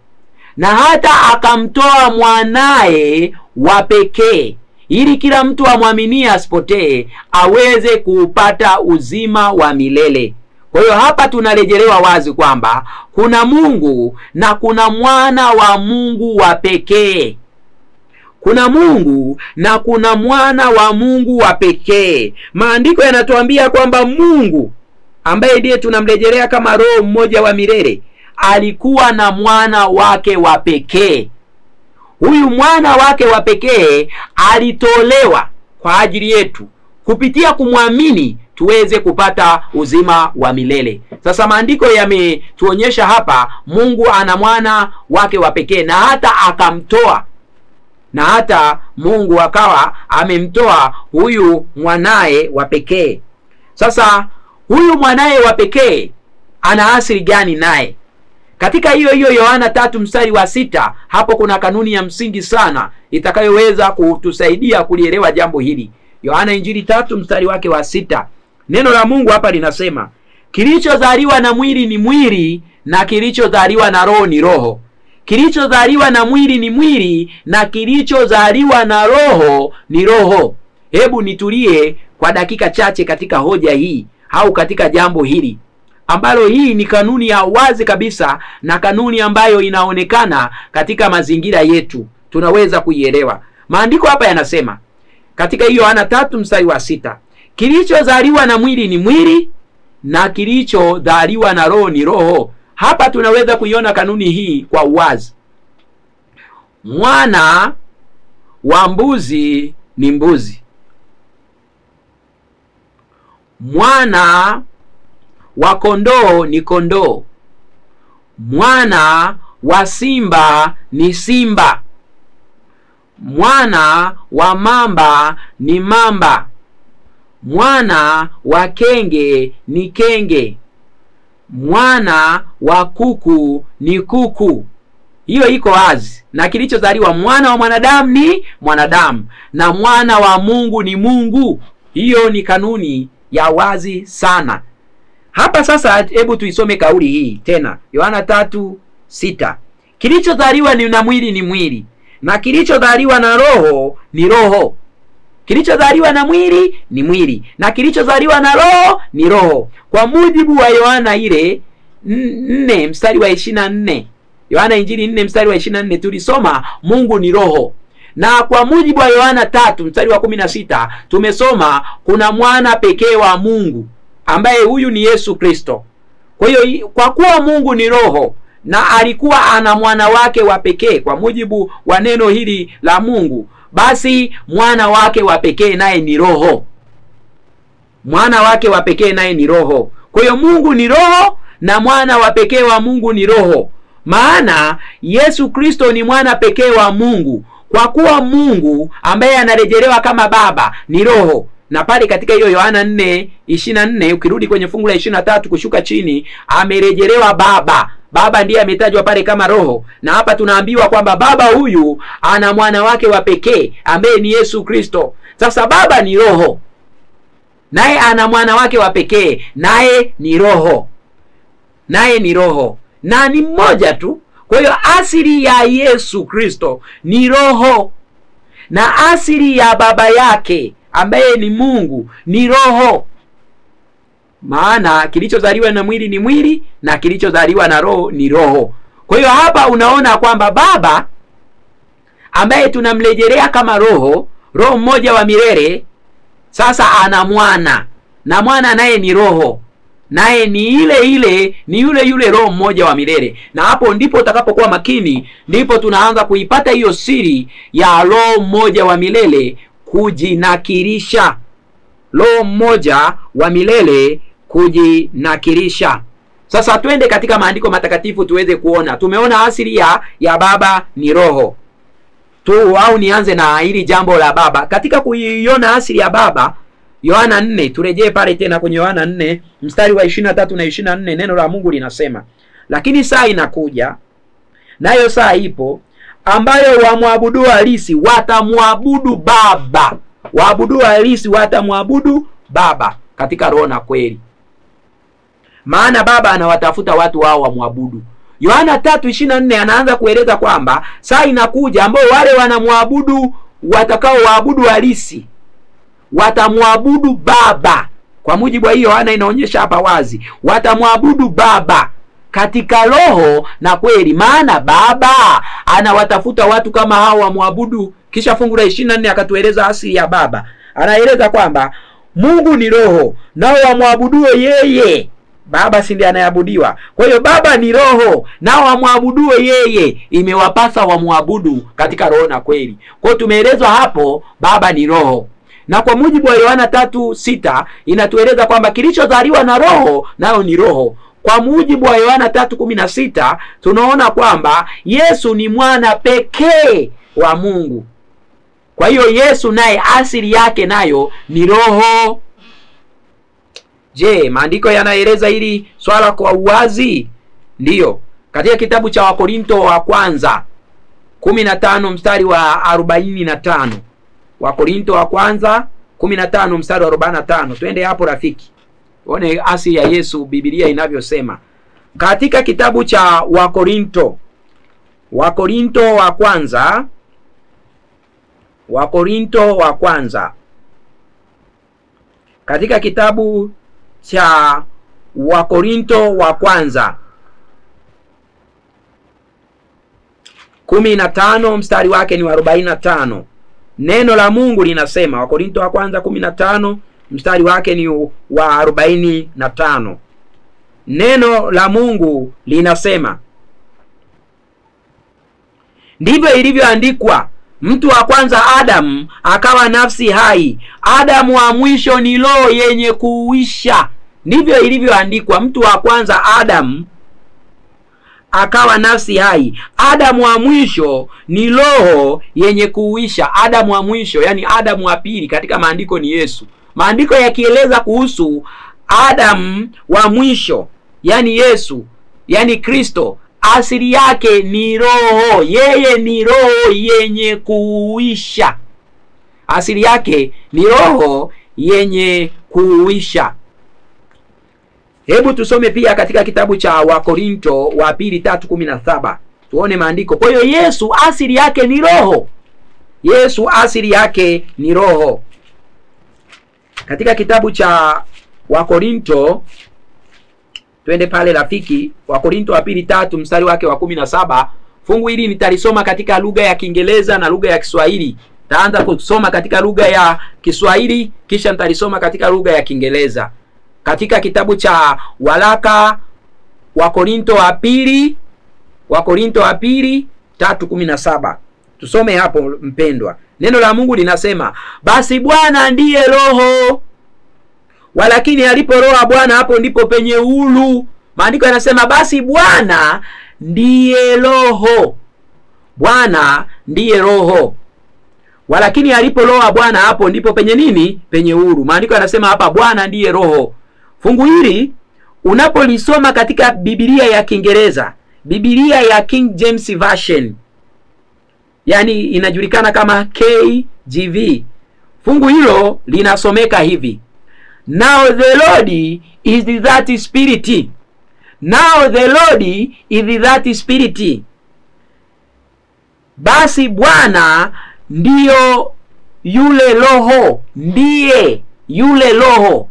na hata akamtoa mwanaye wa pekee, ili kila mtu amwaminie asipotee, aweze kuupata uzima wa milele. Kwa hiyo hapa tunarejelewa wazi kwamba kuna Mungu na kuna mwana wa Mungu wa pekee. Kuna Mungu na kuna mwana wa Mungu wa pekee. Maandiko yanatuambia kwamba Mungu ambaye ndiye tunamrejelea kama roho mmoja wa milele alikuwa na mwana wake wa pekee. Huyu mwana wake wa pekee alitolewa kwa ajili yetu, kupitia kumwamini tuweze kupata uzima wa milele. Sasa maandiko yametuonyesha hapa Mungu ana mwana wake wa pekee, na hata akamtoa, na hata Mungu akawa amemtoa huyu mwanae wa pekee. Sasa huyu mwanae wa pekee ana asili gani naye? Katika hiyo Yohana 3 mstari wa 6, hapo kuna kanuni ya msingi sana itakayoweza kutusaidia kulielewa jambo hili. Yohana Injili 3 mstari wake wa 6. Neno la Mungu hapa linasema, kilichozaliwa na mwili ni mwili, na kilichozaliwa na roho ni roho. Kilichozaliwa na mwili ni mwili, na kilichozaliwa na roho ni roho. Hebu nitulie kwa dakika chache katika hoja hii au katika jambo hili, ambalo hii ni kanuni ya wazi kabisa, na kanuni ambayo inaonekana katika mazingira yetu, tunaweza kuielewa. Maandiko hapa yanasema katika Yohana 3 mstari wa 6, kilichozaliwa na mwili ni mwili, na kilichozaliwa na roho ni roho. Hapa tunaweza kuiona kanuni hii kwa uwazi. Mwana wa mbuzi ni mbuzi. Mwana wa kondoo ni kondoo. Mwana wa simba ni simba. Mwana wa mamba ni mamba. Mwana wa kenge ni kenge. Mwana wa kuku ni kuku. Hiyo iko wazi. Na kilichozaliwa mwana wa mwanadamu ni mwanadamu, na mwana wa Mungu ni Mungu. Hiyo ni kanuni ya wazi sana. Hapa sasa hebu tuisome kauli hii tena. Yohana 3:6. Kilichozaliwa na mwili ni mwili, na kilichozaliwa na roho ni roho. Kilichozaliwa na mwili ni mwili, na kilichozaliwa na roho ni roho. Kwa mujibu wa Yohana ile 4 mstari wa 24. Yohana Injili 4 mstari wa 24 tulisoma Mungu ni roho. Na kwa mujibu wa Yohana 3 mstari wa 16 tumesoma kuna mwana pekee wa Mungu ambaye huyu ni Yesu Kristo. Kwa hiyo kwa kuwa Mungu ni roho na alikuwa ana mwana wake wa pekee kwa mujibu wa neno hili la Mungu, basi mwana wake wa pekee naye ni roho. Mwana wake wa pekee naye ni roho. Kwa hiyo Mungu ni roho na mwana wa pekee wa Mungu ni roho. Maana Yesu Kristo ni mwana pekee wa Mungu, kwa kuwa Mungu ambaye anarejelewa kama Baba ni roho. Na pale katika hiyo Yohana 4:24 ukirudi kwenye fungu la 23 kushuka chini, amerejelewa Baba. Baba ndiye ametajwa pale kama roho. Na hapa tunaambiwa kwamba Baba huyu ana mwana wake wa pekee ambaye ni Yesu Kristo. Sasa Baba ni roho, naye ana mwana wake wa pekee, naye ni roho. Naye ni roho, na ni mmoja tu. Kwa hiyo asili ya Yesu Kristo ni roho, na asili ya Baba yake ambaye ni Mungu ni roho. maana kilichozaliwa na mwili ni mwili na kilichozaliwa na roho ni roho. Kwa hiyo hapa unaona kwamba Baba ambaye tunamrejelea kama roho mmoja wa milele, sasa ana mwana, na mwana naye ni roho, naye ni yule roho mmoja wa milele. Na hapo ndipo utakapokuwa makini, ndipo tunaanza kuipata hiyo siri ya roho mmoja wa milele kujinakirisha. Roho mmoja wa milele kujinakirisha. Sasa twende katika maandiko matakatifu tuweze kuona. Tumeona asili ya Baba ni roho tu, au nianze na hili jambo la Baba. Katika kuiona asili ya Baba, Yohana 4, turejee pale tena kwenye Yohana 4 mstari wa 23 na 24, neno la Mungu linasema, lakini saa inakuja, nayo saa ipo, ambayo wamwabudu halisi watamwabudu Baba. Waabudu halisi watamwabudu Baba katika roho na kweli. Maana Baba anawatafuta watu wao wamwabudu. Yohana 3:24 anaanza kueleza kwamba saa inakuja ambao wale wanamwabudu, watakao waabudu halisi watamwabudu Baba. Kwa mujibu wa hiyo Yohana inaonyesha hapa wazi, watamwabudu Baba katika roho na kweli, maana Baba anawatafuta watu kama hao wamwabudu. Kisha fungu la 24 akatueleza asili ya Baba. Anaeleza kwamba Mungu ni roho, nao wamwabuduo yeye. Baba si ndiye anayeabudiwa. Kwa hiyo Baba ni roho, nao wamwabuduo yeye, imewapasa wamwabudu katika roho na kweli. Kwa hiyo tumeelezwa hapo Baba ni roho. Na kwa mujibu wa Yohana 3:6 inatueleza kwamba kilichozaliwa na roho nayo ni roho. Kwa mujibu wa Yohana 3:16 tunaona kwamba Yesu ni mwana pekee wa Mungu. Kwa hiyo Yesu naye asili yake nayo ni roho. Je, maandiko yanaeleza hili swala kwa uwazi? Ndiyo. Katika kitabu cha Wakorinto wa kwanza 15 mstari wa 45. Wakorinto wa kwanza 15 mstari wa 45. Twende hapo rafiki. Uone asili ya Yesu Biblia inavyosema. Katika kitabu cha Wakorinto wa kwanza katika kitabu cha Wakorinto wa kwanza 15 mstari wake ni wa 45. Neno la Mungu linasema, Wakorinto wa kwanza 15 mstari wake ni wa 45. Neno la Mungu linasema, ndivyo ilivyoandikwa, mtu wa kwanza Adamu akawa nafsi hai, Adamu wa mwisho ni roho yenye kuuisha. Ndivyo ilivyoandikwa, mtu wa kwanza Adamu akawa nafsi hai, Adamu wa mwisho ni roho yenye kuuisha. Adamu wa mwisho, yani Adamu wa pili katika maandiko ni Yesu. Maandiko yakieleza kuhusu Adamu wa mwisho, yani Yesu, yani Kristo, asili yake ni roho. Yeye ni roho yenye kuuisha. Asili yake ni roho yenye kuuisha. Hebu tusome pia katika kitabu cha Wakorinto wa pili 3:17. Tuone maandiko. Kwa hiyo Yesu asili yake ni roho. Yesu asili yake ni roho. Katika kitabu cha Wakorinto, twende pale rafiki, Wakorinto wa pili 3 mstari wake wa 17. Fungu hili nitalisoma katika lugha ya Kiingereza na lugha ya Kiswahili. Taanza kusoma katika lugha ya Kiswahili kisha nitalisoma katika lugha ya Kiingereza. Katika kitabu cha waraka Wakorinto wa pili 3:17. Tusome hapo mpendwa. Neno la Mungu linasema, basi Bwana ndiye roho, walakini alipo roho ya Bwana hapo ndipo penye uhuru. Maandiko yanasema basi Bwana ndiye roho. Bwana ndiye roho, walakini alipo roho ya Bwana hapo ndipo penye nini? Penye uhuru. Maandiko yanasema hapa Bwana ndiye roho. Fungu hili unapolisoma katika Biblia ya Kiingereza, Biblia ya King James Version, yani inajulikana kama KJV, fungu hilo linasomeka hivi: Now the Lord is that Spirit. Now the Lord is that Spirit. Basi Bwana ndiyo yule roho, ndiye yule roho.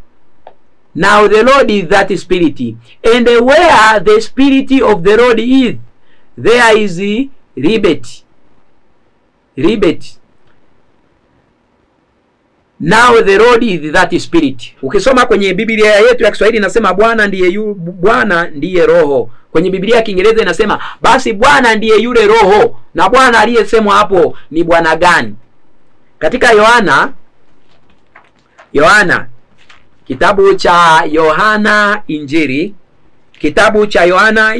Now the Lord is that Spirit, and where the Spirit of the Lord is, there is liberty. Liberty. Now the Lord is that Spirit. Ukisoma kwenye Biblia yetu ya Kiswahili inasema Bwana ndiye Roho. Kwenye Biblia ya Kiingereza inasema basi Bwana ndiye yule Roho. Na Bwana aliyesemwa hapo ni Bwana gani? Katika Yohana kitabu cha Yohana Injili, kitabu cha Yohana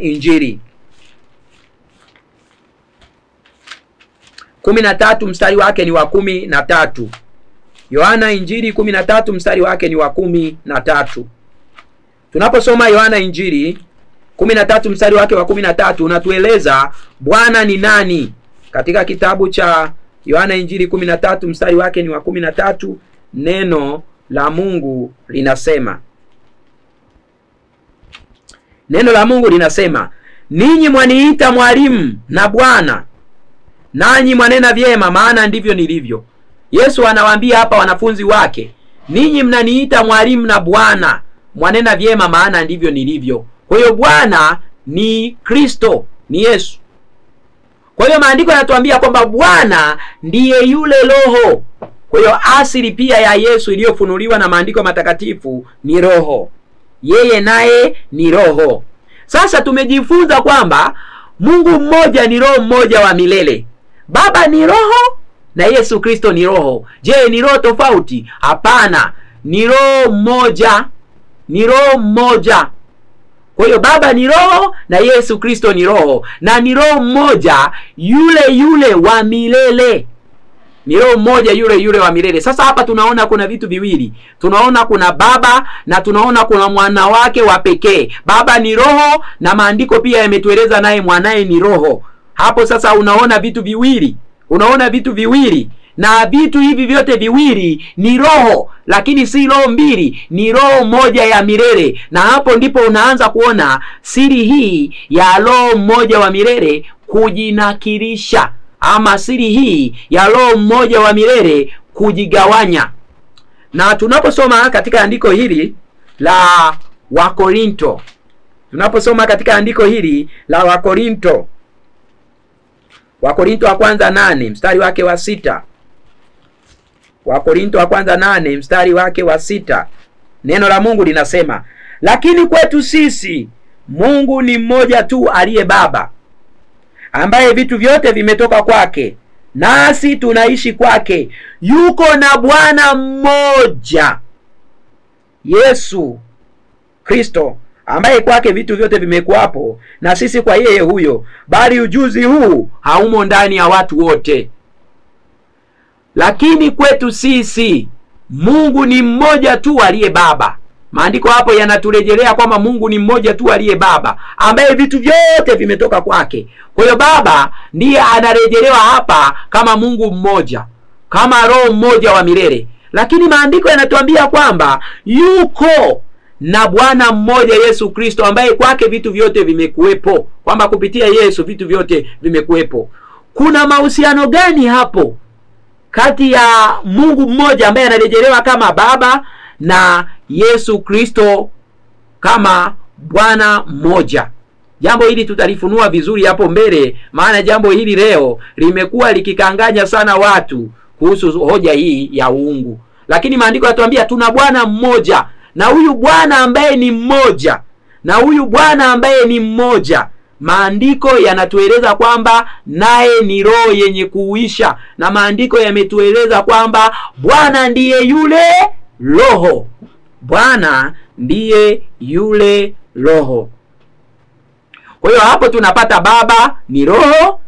Injili 13 mstari wake ni wa 13. Yohana Injili 13 mstari wake ni wa 13. Tunaposoma Yohana Injili 13 mstari wake wa 13 unatueleza Bwana ni nani. Katika kitabu cha Yohana Injili 13 mstari wake ni wa 13, neno la Mungu linasema. Neno la Mungu linasema, ninyi mwaniita mwalimu na Bwana, nanyi mwanena vyema, maana ndivyo nilivyo. Yesu anawaambia hapa wanafunzi wake, ninyi mnaniita mwalimu na Bwana, mwanena vyema, maana ndivyo nilivyo. Kwa hiyo Bwana ni Kristo, ni Yesu. Kwa hiyo maandiko yanatuambia kwamba Bwana ndiye yule Roho. Kwa hiyo asili pia ya Yesu iliyofunuliwa na maandiko matakatifu ni Roho. Yeye naye ni Roho. Sasa tumejifunza kwamba Mungu mmoja ni Roho mmoja wa milele. Baba ni Roho na Yesu Kristo ni Roho. Je, ni roho tofauti? Hapana, ni Roho mmoja. Ni Roho mmoja. Kwa hiyo Baba ni Roho na Yesu Kristo ni Roho, na ni Roho mmoja yule wa milele. Ni Roho mmoja yule wa milele. Sasa hapa tunaona kuna vitu viwili. Tunaona kuna Baba na tunaona kuna mwana wake wa pekee. Baba ni Roho na maandiko pia yametueleza naye mwanae ni Roho. Hapo sasa unaona vitu viwili. Unaona vitu viwili. Na vitu hivi vyote viwili ni roho, lakini si roho mbili, ni roho moja ya milele. Na hapo ndipo unaanza kuona siri hii ya roho mmoja wa milele kujinakirisha, ama siri hii ya roho mmoja wa milele kujigawanya. Na tunaposoma katika andiko hili la Wakorinto, tunaposoma katika andiko hili la Wakorinto wa kwanza 8 mstari wake wa 6. Wakorinto wa kwanza 8 mstari wake wa 6. Neno la Mungu linasema, lakini kwetu sisi Mungu ni mmoja tu aliye Baba, ambaye vitu vyote vimetoka kwake, nasi tunaishi kwake. Yuko na Bwana mmoja, Yesu Kristo, ambaye kwake vitu vyote vimekuwapo, na sisi kwa yeye huyo. Bali ujuzi huu haumo ndani ya watu wote. Lakini kwetu sisi Mungu ni mmoja tu aliye Baba. Maandiko hapo yanaturejelea kwamba Mungu ni mmoja tu aliye Baba, ambaye vitu vyote vimetoka kwake. Kwa hiyo Baba ndiye anarejelewa hapa kama Mungu mmoja, kama Roho mmoja wa milele. Lakini maandiko yanatuambia kwamba yuko na Bwana mmoja Yesu Kristo, ambaye kwake vitu vyote vimekuwepo, kwamba kupitia Yesu vitu vyote vimekuwepo. Kuna mahusiano gani hapo kati ya Mungu mmoja ambaye anarejelewa kama Baba na Yesu Kristo kama Bwana mmoja? Jambo hili tutalifunua vizuri hapo mbele, maana jambo hili leo limekuwa likikanganya sana watu kuhusu hoja hii ya uungu. Lakini maandiko yanatuambia tuna Bwana mmoja, na huyu Bwana ambaye ni mmoja, na huyu Bwana ambaye ni mmoja, maandiko yanatueleza kwamba naye ni roho yenye kuuisha, na maandiko yametueleza kwamba Bwana ndiye yule Roho. Bwana ndiye yule Roho. Kwa hiyo hapo tunapata Baba ni Roho,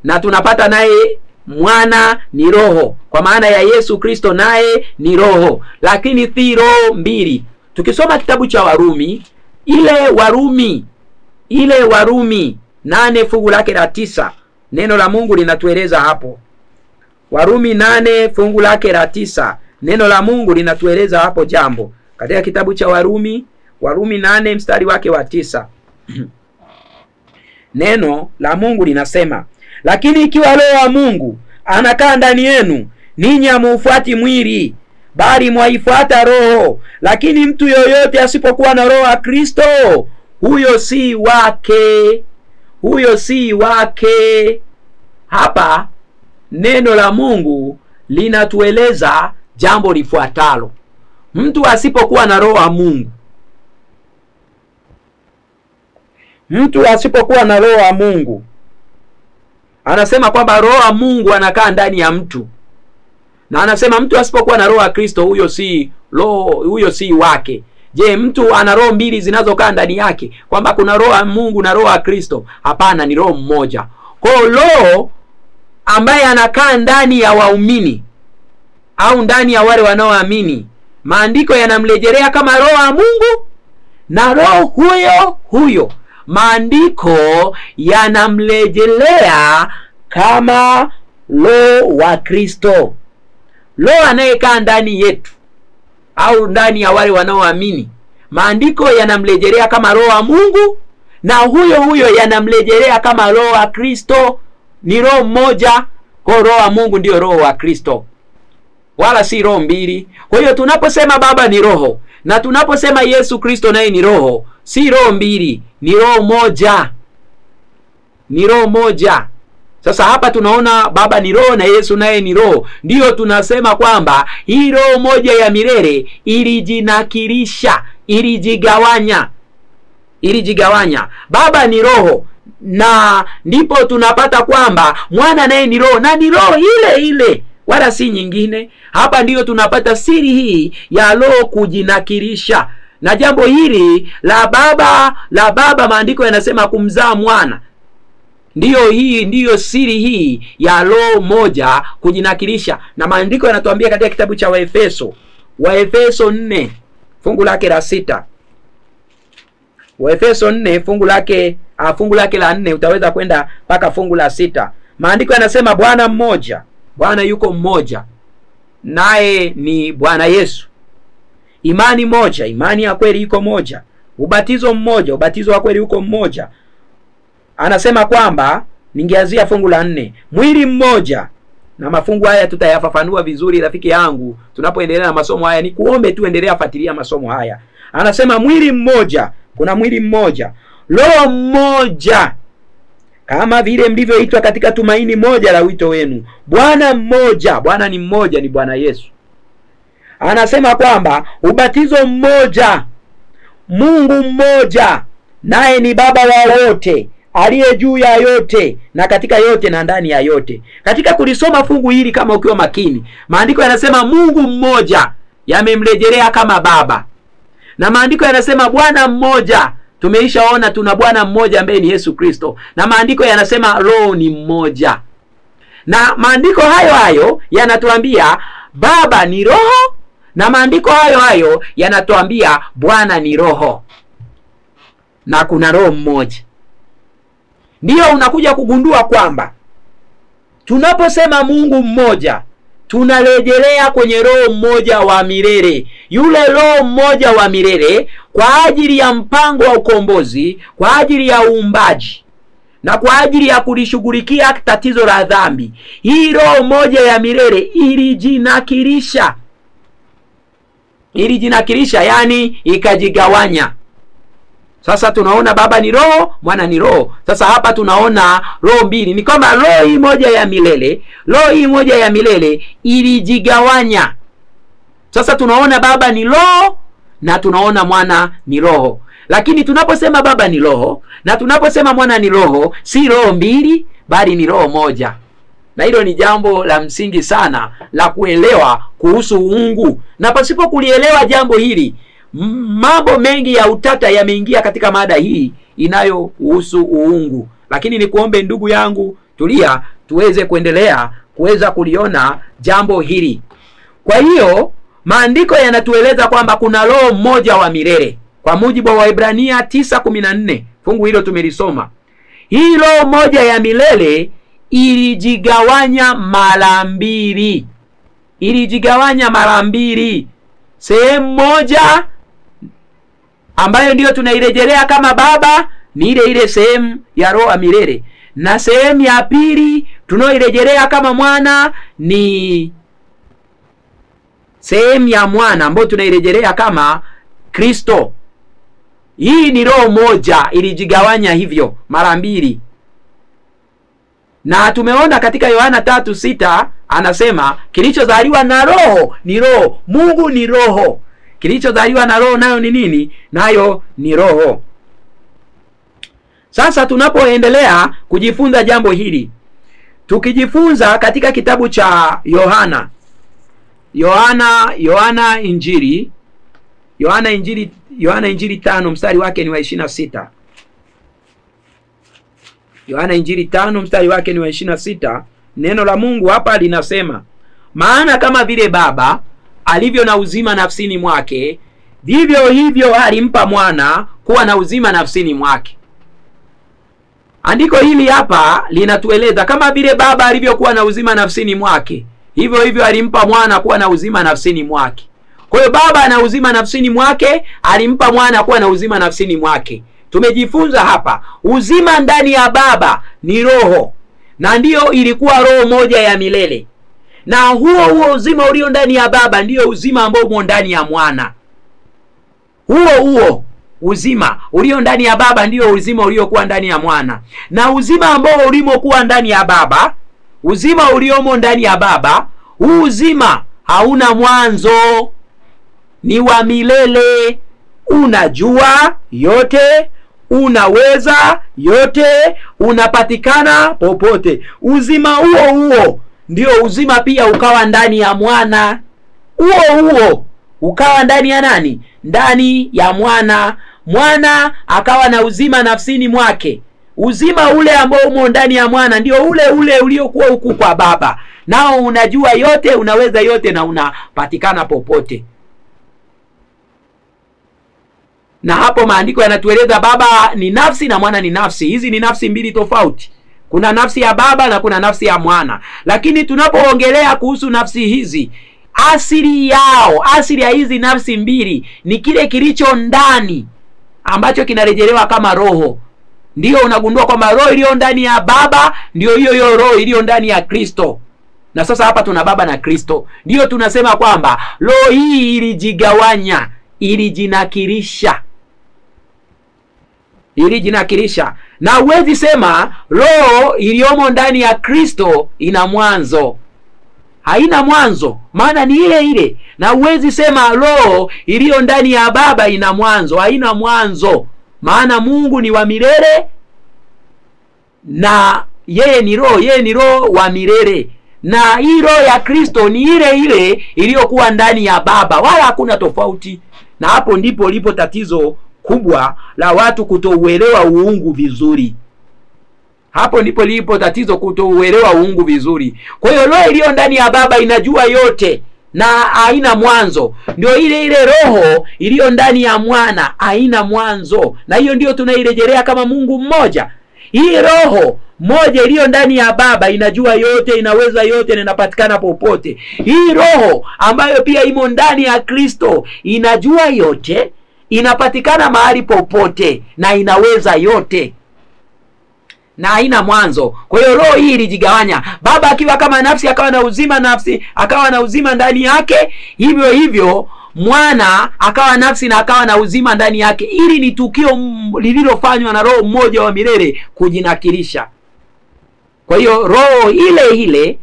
na tunapata naye Mwana ni Roho, kwa maana ya Yesu Kristo naye ni Roho, lakini si roho mbili. Tukisoma kitabu cha Warumi, ile Warumi 8 fungu lake la 9, neno la Mungu linatueleza hapo. Warumi 8 fungu lake la 9, neno la Mungu linatueleza hapo jambo. Katika kitabu cha Warumi 8 mstari wake wa 9. Neno la Mungu linasema, lakini ikiwa Roho wa Mungu anakaa ndani yenu, ninyi hamufuati mwili, bali mwaifuata Roho. Lakini mtu yoyote asipokuwa na Roho wa Kristo, huyo si wake. Huyo si wake. Hapa neno la Mungu linatueleza jambo lifuatalo. Mtu asipokuwa na Roho wa Mungu, mtu asipokuwa na Roho wa Mungu, anasema kwamba Roho wa Mungu anakaa ndani ya mtu. Na anasema mtu asipokuwa na Roho wa Kristo, huyo si wake. Je, mtu ana roho mbili zinazokaa ndani yake, kwamba kuna Roho wa Mungu na Roho wa Kristo? Hapana, ni roho mmoja. Kwa hiyo Roho ambaye anakaa ndani ya waumini au ndani ya wale wanaoamini, maandiko yanamrejelea kama Roho wa Mungu, na Roho huyo maandiko yanamrejelea kama Roho wa Kristo. Roho anayekaa ndani yetu au ndani ya wale wanaoamini, maandiko yanamrejelea kama Roho wa Mungu, na huyo yanamrejelea kama Roho wa Kristo. Ni roho mmoja. Kwa Roho wa Mungu ndio Roho wa Kristo, wala si roho mbili. Kwa hiyo tunaposema Baba ni Roho, na tunaposema Yesu Kristo naye ni Roho, si roho mbili, ni roho moja. Ni roho moja. Sasa hapa tunaona Baba ni Roho na Yesu naye ni Roho. Ndiyo tunasema kwamba hii roho moja ya milele ilijinakirisha, ilijigawanya. Baba ni Roho, na ndipo tunapata kwamba Mwana naye ni Roho, na ni roho ile wala si nyingine. Hapa ndiyo tunapata siri hii ya Roho kujinakirisha. Na jambo hili la Baba maandiko yanasema kumzaa Mwana. Ndiyo siri hii ya Roho moja kujinakirisha. Na maandiko yanatuambia katika kitabu cha Waefeso 4 fungu lake la 6. Waefeso 4 fungu lake la 4, utaweza kwenda mpaka fungu la 6. Maandiko yanasema Bwana mmoja, Bwana yuko mmoja, naye ni Bwana Yesu. Imani moja, imani ya kweli iko moja. Ubatizo mmoja, ubatizo wa kweli uko mmoja. Anasema kwamba, ningeanzia fungu la 4, mwili mmoja. Na mafungu haya tutayafafanua vizuri rafiki yangu tunapoendelea na masomo haya. Ni kuombe tu endelea fuatilia masomo haya. Anasema mwili mmoja, kuna mwili mmoja, Roho mmoja, kama vile mlivyoitwa katika tumaini moja la wito wenu. Bwana mmoja, Bwana ni mmoja, ni Bwana Yesu. Anasema kwamba ubatizo mmoja, Mungu mmoja, naye ni Baba wa wote, aliye juu ya yote na katika yote na ndani ya yote. Katika kulisoma fungu hili kama ukiwa makini, maandiko yanasema Mungu mmoja, yamemrejelea kama Baba. Na maandiko yanasema Bwana mmoja, tumeishaona tuna Bwana mmoja ambaye ni Yesu Kristo. Na maandiko yanasema Roho ni mmoja. Na maandiko hayo yanatuambia Baba ni Roho, na maandiko hayo yanatuambia Bwana ni Roho, na kuna Roho mmoja. Ndiyo unakuja kugundua kwamba tunaposema Mungu mmoja, tunarejelea kwenye Roho mmoja wa milele. Yule Roho mmoja wa milele kwa ajili ya mpango wa ukombozi, kwa ajili ya uumbaji, na kwa ajili ya kulishughulikia tatizo la dhambi. Hii Roho moja ya milele ilijinakirisha, yani ikajigawanya. Sasa tunaona Baba ni Roho, Mwana ni Roho. Sasa hapa tunaona roho mbili. Ni kama roho hii moja ya milele ilijigawanya. Sasa tunaona Baba ni Roho na tunaona Mwana ni Roho. Lakini tunaposema Baba ni Roho na tunaposema Mwana ni Roho, si roho mbili bali ni roho moja. Na hilo ni jambo la msingi sana la kuelewa kuhusu uungu. Na pasipo kulielewa jambo hili, mambo mengi ya utata yameingia katika mada hii inayohusu uungu. Lakini nikuombe ndugu yangu, tulia tuweze kuendelea kuweza kuliona jambo hili. Kwa hiyo maandiko yanatueleza kwamba kuna roho mmoja wa milele. Kwa mujibu wa Waebrania 9:14, fungu hilo tumelisoma. Hii roho moja ya milele ilijigawanya mara mbili. Sehemu moja ambayo ndiyo tunairejelea kama Baba ni ile sehemu ya roho ya milele, na sehemu ya pili tunaoirejelea kama Mwana ni sehemu ya mwana ambayo tunairejelea kama Kristo. Hii ni roho moja, ilijigawanya hivyo mara mbili. Na tumeona katika Yohana 3:6 anasema kilichozaliwa na roho ni roho. Mungu ni roho. Kilichozaliwa na roho nayo ni nini? Nayo ni roho. Sasa tunapoendelea kujifunza jambo hili, tukijifunza katika kitabu cha Yohana Injili 5 mstari wake ni wa 26. Yohana Injili 5 mstari wake ni wa 26. Neno la Mungu hapa linasema, maana kama vile Baba alivyo na uzima nafsini mwake, vivyo hivyo alimpa mwana kuwa na uzima nafsini mwake. Andiko hili hapa linatueleza kama vile Baba alivyokuwa na uzima nafsini mwake, hivyo hivyo alimpa mwana kuwa na uzima nafsini mwake. Kwa hiyo Baba ana uzima nafsini mwake, alimpa mwana kuwa na uzima nafsini mwake. Tumejifunza hapa uzima ndani ya Baba ni roho, na ndiyo ilikuwa roho moja ya milele. Na huo uzima ulio ndani ya Baba ndiyo uzima ambao umo ndani ya mwana. Huo uzima ulio ndani ya Baba ndiyo uzima uliokuwa ndani ya mwana. Na uzima ambao ulimokuwa ndani ya Baba, uzima uliomo ndani ya Baba, huu uzima hauna mwanzo, ni wa milele. Unajua yote, unaweza yote, unapatikana popote. Uzima huo ndio uzima pia ukawa ndani ya mwana. Huo ukawa ndani ya nani? Ndani ya mwana. Mwana akawa na uzima nafsini mwake. Uzima ule ambao umo ndani ya mwana ndio ule uliokuwa huku kwa Baba. Nao unajua yote, unaweza yote, na unapatikana popote. Na hapo maandiko yanatueleza Baba ni nafsi na mwana ni nafsi. Hizi ni nafsi mbili tofauti. Kuna nafsi ya Baba na kuna nafsi ya mwana. Lakini tunapoongelea kuhusu nafsi hizi, asili ya hizi nafsi mbili ni kile kilicho ndani ambacho kinarejelewa kama roho. Ndiyo unagundua kwamba roho iliyo ndani ya Baba ndiyo hiyo roho iliyo ndani ya Kristo. Na sasa hapa tuna Baba na Kristo. Ndiyo tunasema kwamba roho hii ilijigawanya, ilijinakirisha. Na huwezi sema roho iliyomo ndani ya Kristo ina mwanzo. Haina mwanzo, maana ni ile. Na huwezi sema roho iliyo ndani ya Baba ina mwanzo. Haina mwanzo, maana Mungu ni wa milele na yeye ni roho wa milele. Na hii roho ya Kristo ni ile iliyokuwa ndani ya Baba, wala hakuna tofauti. Na hapo ndipo lipo tatizo kubwa la watu kutouelewa uungu vizuri. Hapo ndipo lipo tatizo, kutouelewa uungu vizuri. Kwa hiyo roho iliyo ndani ya Baba inajua yote na haina mwanzo. Ndio ile roho iliyo ndani ya mwana haina mwanzo. Na hiyo ndio tunairejelea kama Mungu mmoja. Hii roho moja iliyo ndani ya Baba inajua yote, inaweza yote, na inapatikana popote. Hii roho ambayo pia imo ndani ya Kristo inajua yote, inapatikana mahali popote, na inaweza yote, na haina mwanzo. Kwa hiyo roho hii ilijigawanya. Baba akiwa kama nafsi akawa na uzima nafsi, akawa na uzima ndani yake. Hivyo hivyo mwana akawa nafsi na akawa na uzima ndani yake. Ili ni tukio lililofanywa na roho mmoja wa milele kujinakirisha. Kwa hiyo roho ile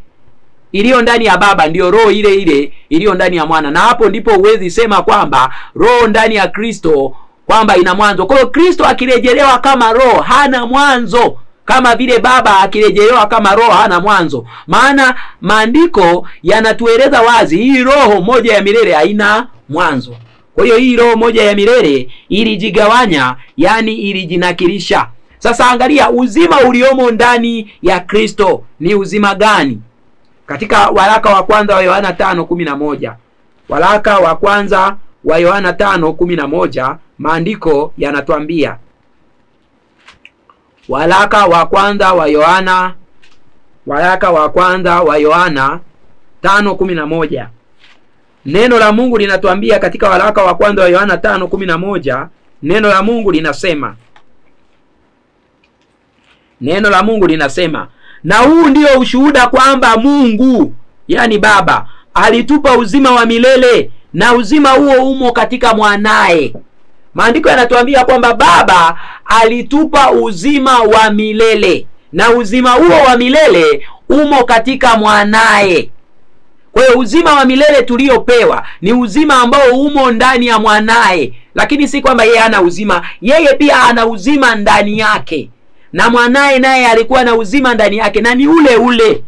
iliyo ndani ya Baba ndio roho ile iliyo ndani ya mwana. Na hapo ndipo huwezi sema kwamba roho ndani ya Kristo kwamba ina mwanzo. Kwa hiyo Kristo akirejelewa kama roho hana mwanzo, kama vile Baba akirejelewa kama roho hana mwanzo. Maana maandiko yanatueleza wazi hii roho moja ya milele haina mwanzo. Kwa hiyo hii roho moja ya milele ilijigawanya, yani ilijinakirisha. Sasa angalia uzima uliomo ndani ya Kristo ni uzima gani? Katika waraka wa kwanza wa Yohana 5:11. Waraka wa kwanza wa Yohana 5:11 maandiko yanatuambia. Waraka wa kwanza wa Yohana 5:11. Neno la Mungu linatuambia katika waraka wa kwanza wa Yohana 5:11, neno la Mungu linasema, na huu ndio ushuhuda kwamba Mungu, yani Baba, alitupa uzima wa milele, na uzima huo umo katika mwanaye. Maandiko yanatuambia kwamba Baba alitupa uzima wa milele, na uzima huo wa milele umo katika mwanaye. Kwa hiyo uzima wa milele tuliopewa ni uzima ambao umo ndani ya mwanaye, lakini si kwamba yeye hana uzima. Yeye pia ana uzima ndani yake, na mwanaye naye alikuwa na uzima ndani yake, na ni ule ule.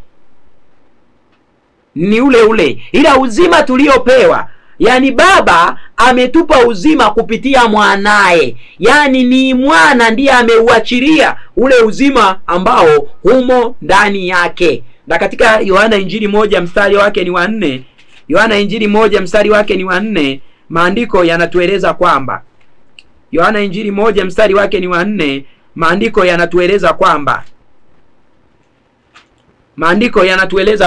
Ila uzima tuliopewa, yani Baba ametupa uzima kupitia mwanaye, yani ni mwana ndiye ameuachilia ule uzima ambao humo ndani yake. Na katika Yohana Injili 1 mstari wake ni wa 4, Yohana Injili 1 mstari wake ni wa 4, maandiko yanatueleza kwamba, Yohana Injili 1 mstari wake ni wa 4, maandiko yanatueleza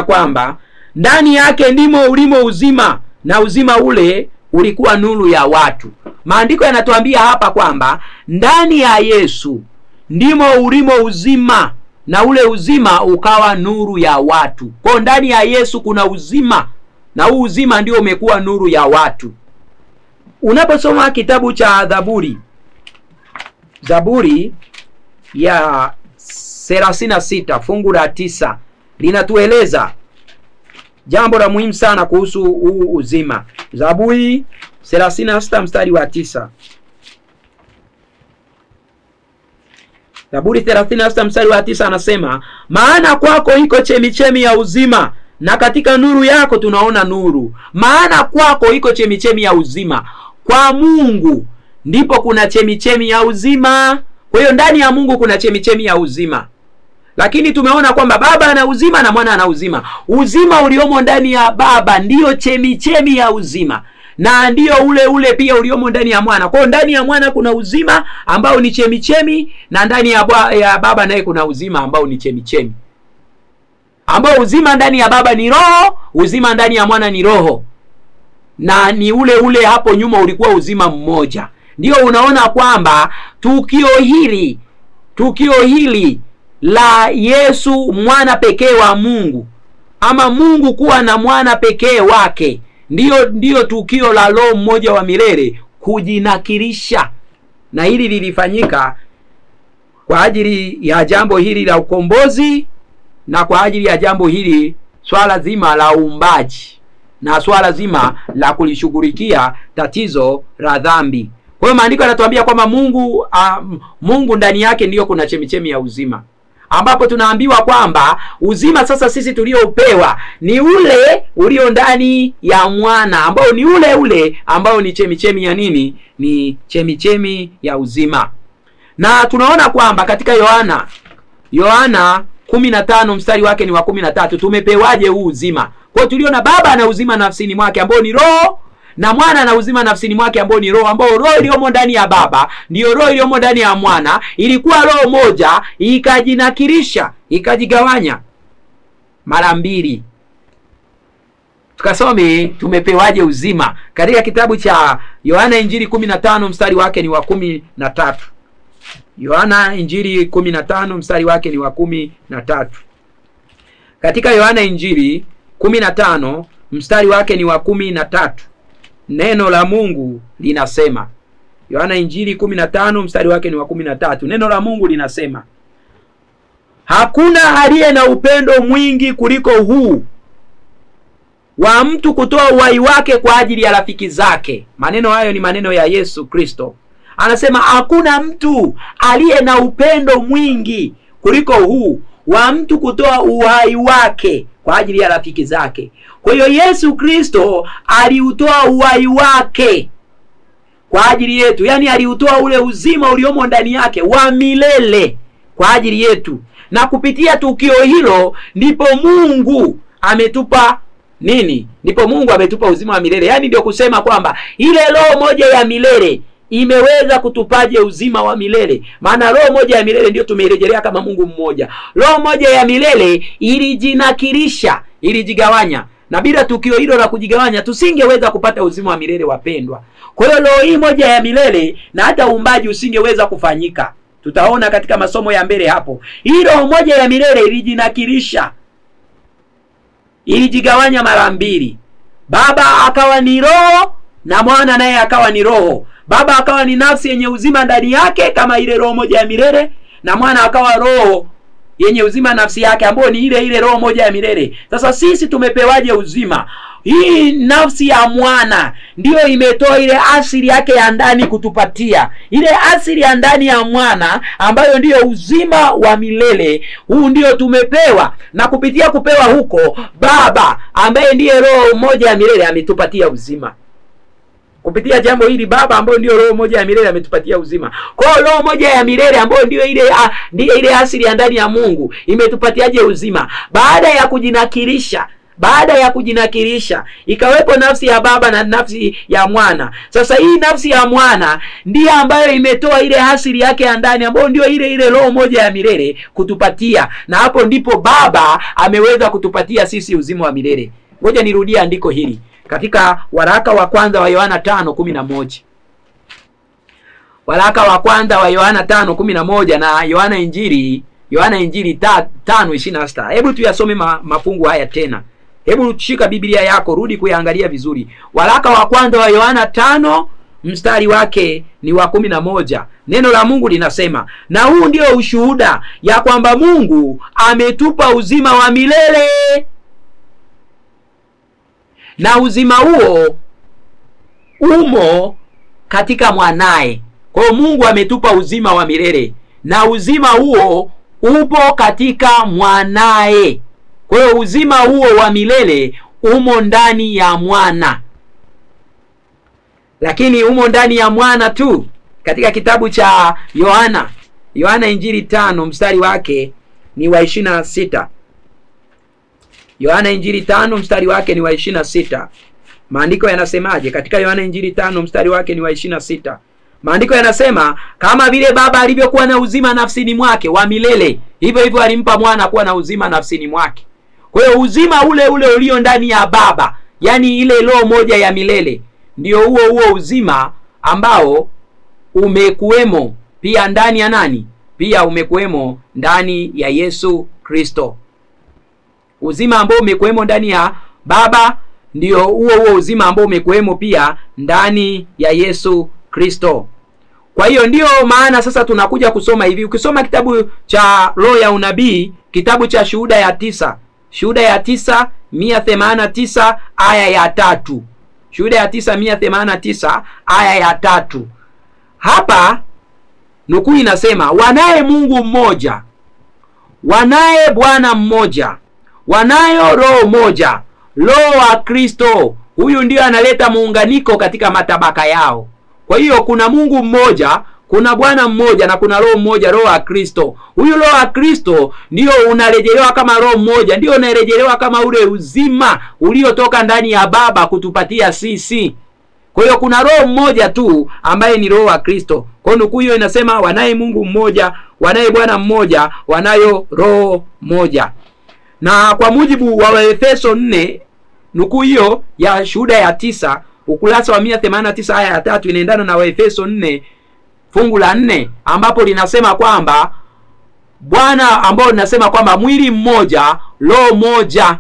kwamba ndani yake ndimo ulimo uzima, na uzima ule ulikuwa nuru ya watu. Maandiko yanatuambia hapa kwamba ndani ya Yesu ndimo ulimo uzima, na ule uzima ukawa nuru ya watu. Kwa ndani ya Yesu kuna uzima, na huu uzima ndio umekuwa nuru ya watu. Unaposoma kitabu cha Zaburi ya 36 fungu la 9 linatueleza jambo la muhimu sana kuhusu huu uzima. Zaburi 36 mstari wa 9. Zaburi 36 mstari wa 9 anasema, maana kwako iko chemichemi ya uzima, na katika nuru yako tunaona nuru. Maana kwako iko chemichemi ya uzima. Kwa Mungu ndipo kuna chemichemi ya uzima. Kwa hiyo ndani ya Mungu kuna chemichemi ya uzima. Lakini tumeona kwamba Baba ana uzima na Mwana ana uzima. Uzima uliomo ndani ya Baba ndiyo chemichemi ya uzima, na ndiyo ule pia uliomo ndani ya Mwana. Kwa hiyo ndani ya Mwana kuna uzima ambao ni chemichemi, na ndani ya Baba naye kuna uzima ambao ni chemichemi. Ambao uzima ndani ya Baba ni roho, uzima ndani ya Mwana ni roho. Na ni ule hapo nyuma ulikuwa uzima mmoja. Ndio unaona kwamba tukio hili la Yesu mwana pekee wa Mungu, ama Mungu kuwa na mwana pekee wake, ndiyo tukio la Roho mmoja wa milele kujinakirisha. Na hili lilifanyika kwa ajili ya jambo hili la ukombozi, na kwa ajili ya jambo hili swala zima la uumbaji, na swala zima la kulishughulikia tatizo la dhambi. Kwa hiyo maandiko yanatuambia kwamba Mungu ndani yake ndiyo kuna chemichemi ya uzima, ambapo tunaambiwa kwamba uzima sasa sisi tuliopewa ni ule ulio ndani ya Mwana, ambao ni ule ambao ni chemichemi ya nini? Ni chemichemi ya uzima. Na tunaona kwamba katika Yohana 15 mstari wake ni wa 13, tumepewaje huu uzima? Kwa hiyo tuliona Baba ana uzima nafsini mwake ambao ni roho, na Mwana ana uzima nafsini mwake ambao ni roho, ambao roho iliyomo ndani ya Baba ndiyo roho iliyomo ndani ya Mwana. Ilikuwa roho moja, ikajinakirisha, ikajigawanya mara mbili. Tukasome tumepewaje uzima katika kitabu cha Yohana Injili 15 mstari wake ni wa 13. Yohana Injili 15 mstari wake ni wa 13. Katika Yohana Injili 15 mstari wake ni wa 13, neno la Mungu linasema, Yohana Injili 15 mstari wake ni wa 13, neno la Mungu linasema, hakuna aliye na upendo mwingi kuliko huu wa mtu kutoa uhai wake kwa ajili ya rafiki zake. Maneno hayo ni maneno ya Yesu Kristo. Anasema hakuna mtu aliye na upendo mwingi kuliko huu wa mtu kutoa uhai wake kwa ajili ya rafiki zake. Kwa hiyo Yesu Kristo aliutoa uhai wake kwa ajili yetu, yani aliutoa ule uzima uliomo ndani yake wa milele kwa ajili yetu. Na kupitia tukio hilo ndipo Mungu ametupa nini? Ndipo Mungu ametupa uzima wa milele. Yani ndio kusema kwamba ile roho moja ya milele imeweza kutupaje uzima wa milele. Maana roho moja ya milele ndio tumeirejelea kama Mungu mmoja. Roho moja ya milele ilijinakirisha, ilijigawanya, na bila tukio hilo la kujigawanya tusingeweza kupata uzima wa milele, wapendwa. Kwa hiyo roho hii moja ya milele, na hata uumbaji usingeweza kufanyika. Tutaona katika masomo ya mbele hapo. Hii roho moja ya milele ilijinakirisha, ilijigawanya mara mbili. Baba akawa ni roho na mwana naye akawa ni roho. Baba akawa ni nafsi yenye uzima ndani yake kama ile roho moja ya milele, na mwana akawa roho yenye uzima nafsi yake ambayo ni ile roho moja ya milele. Sasa sisi tumepewaje uzima? Hii nafsi ya mwana ndiyo imetoa ile asili yake ya ndani kutupatia. Ile asili ya ndani ya mwana ambayo ndiyo uzima wa milele. Huu ndiyo tumepewa, na kupitia kupewa huko, Baba ambaye ndiye roho moja ya milele ametupatia uzima. Kupitia jambo hili, Baba ambaye ndio roho moja ya milele ametupatia uzima. Kwa hiyo roho moja ya milele ambayo ndio ile asili ya ndani ya Mungu imetupatiaje uzima? Baada ya kujinakirisha ikawepo nafsi ya Baba na nafsi ya mwana. Sasa hii nafsi ya mwana ndiyo ambayo imetoa ile asili yake ya ndani ambayo ndio ile roho moja ya milele kutupatia, na hapo ndipo Baba ameweza kutupatia sisi uzima wa milele. Ngoja nirudie andiko hili katika waraka wa kwanza wa Yohana 5:11. Waraka wa kwanza wa Yohana 5:11 na Yohana Injili 5:26. Hebu tuyasome mafungu haya tena. Hebu shika Biblia yako, rudi kuyaangalia vizuri. Waraka wa kwanza wa Yohana 5 mstari wake ni wa 11. Neno la Mungu linasema, na huu ndio ushuhuda ya kwamba Mungu ametupa uzima wa milele, na uzima huo umo katika mwanae. Kwa hiyo Mungu ametupa uzima wa milele, na uzima huo upo katika mwanae. Kwa hiyo uzima huo wa milele umo ndani ya mwana. Lakini umo ndani ya mwana tu. Katika kitabu cha Yohana Injili 5 mstari wake ni wa 26. Yohana Injili 5 mstari wake ni wa 26. Maandiko yanasemaje? Katika Yohana Injili 5 mstari wake ni wa 26. Maandiko yanasema, kama vile Baba alivyokuwa na uzima nafsini mwake wa milele, hivyo hivyo alimpa mwana kuwa na uzima nafsini mwake. Kwa hiyo uzima ule ulio ndani ya Baba, yani ile roho moja ya milele, ndio huo uzima ambao umekuwemo pia ndani ya nani? Pia umekuwemo ndani ya Yesu Kristo. Uzima ambao umekuwemo ndani ya Baba ndio huo uzima ambao umekuwemo pia ndani ya Yesu Kristo. Kwa hiyo ndio maana sasa tunakuja kusoma hivi. Ukisoma kitabu cha roho ya unabii, kitabu cha Shuhuda ya 9 189 aya ya 3. Shuhuda ya 9 189 aya ya 3. Hapa nukuu inasema, wanaye Mungu mmoja, wanaye Bwana mmoja, wanayo roho moja, roho wa Kristo. Huyu ndio analeta muunganiko katika matabaka yao. Kwa hiyo kuna Mungu mmoja, kuna Bwana mmoja, na kuna roho mmoja, roho wa Kristo. Huyu roho wa Kristo ndio unarejelewa kama roho mmoja, ndio unarejelewa kama ule uzima uliotoka ndani ya Baba kutupatia sisi. Kwa hiyo kuna roho mmoja tu ambaye ni roho wa Kristo. Kwa hiyo nukuu hiyo inasema, wanaye Mungu mmoja, wanaye Bwana mmoja, wanayo roho moja. Na kwa mujibu wa Efeso 4, nukuu hiyo ya Shuhuda ya 9 ukurasa wa 189 aya ya 3 inaendana na Efeso 4 fungu la 4, ambapo linasema kwamba Bwana, ambao linasema kwamba mwili mmoja, roho moja,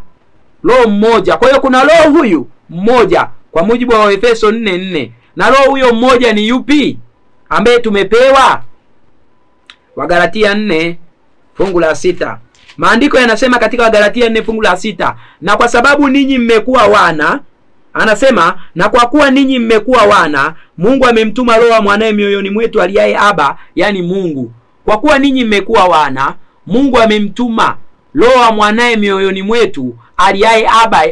roho mmoja. Kwa hiyo kuna roho huyu mmoja kwa mujibu wa Efeso 4:4. Na roho huyo mmoja ni yupi ambaye tumepewa? Wagalatia 4 fungu la 6. Maandiko yanasema katika Wagalatia 4 fungu la 6, na kwa sababu ninyi mmekuwa wana, anasema, na kwa kuwa ninyi mmekuwa wana, Mungu amemtuma roho wa mwanae mioyoni mwetu aliaye Aba, yani Mungu. Kwa kuwa ninyi mmekuwa wana, Mungu amemtuma roho wa mwanae mioyoni mwetu aliaye Aba,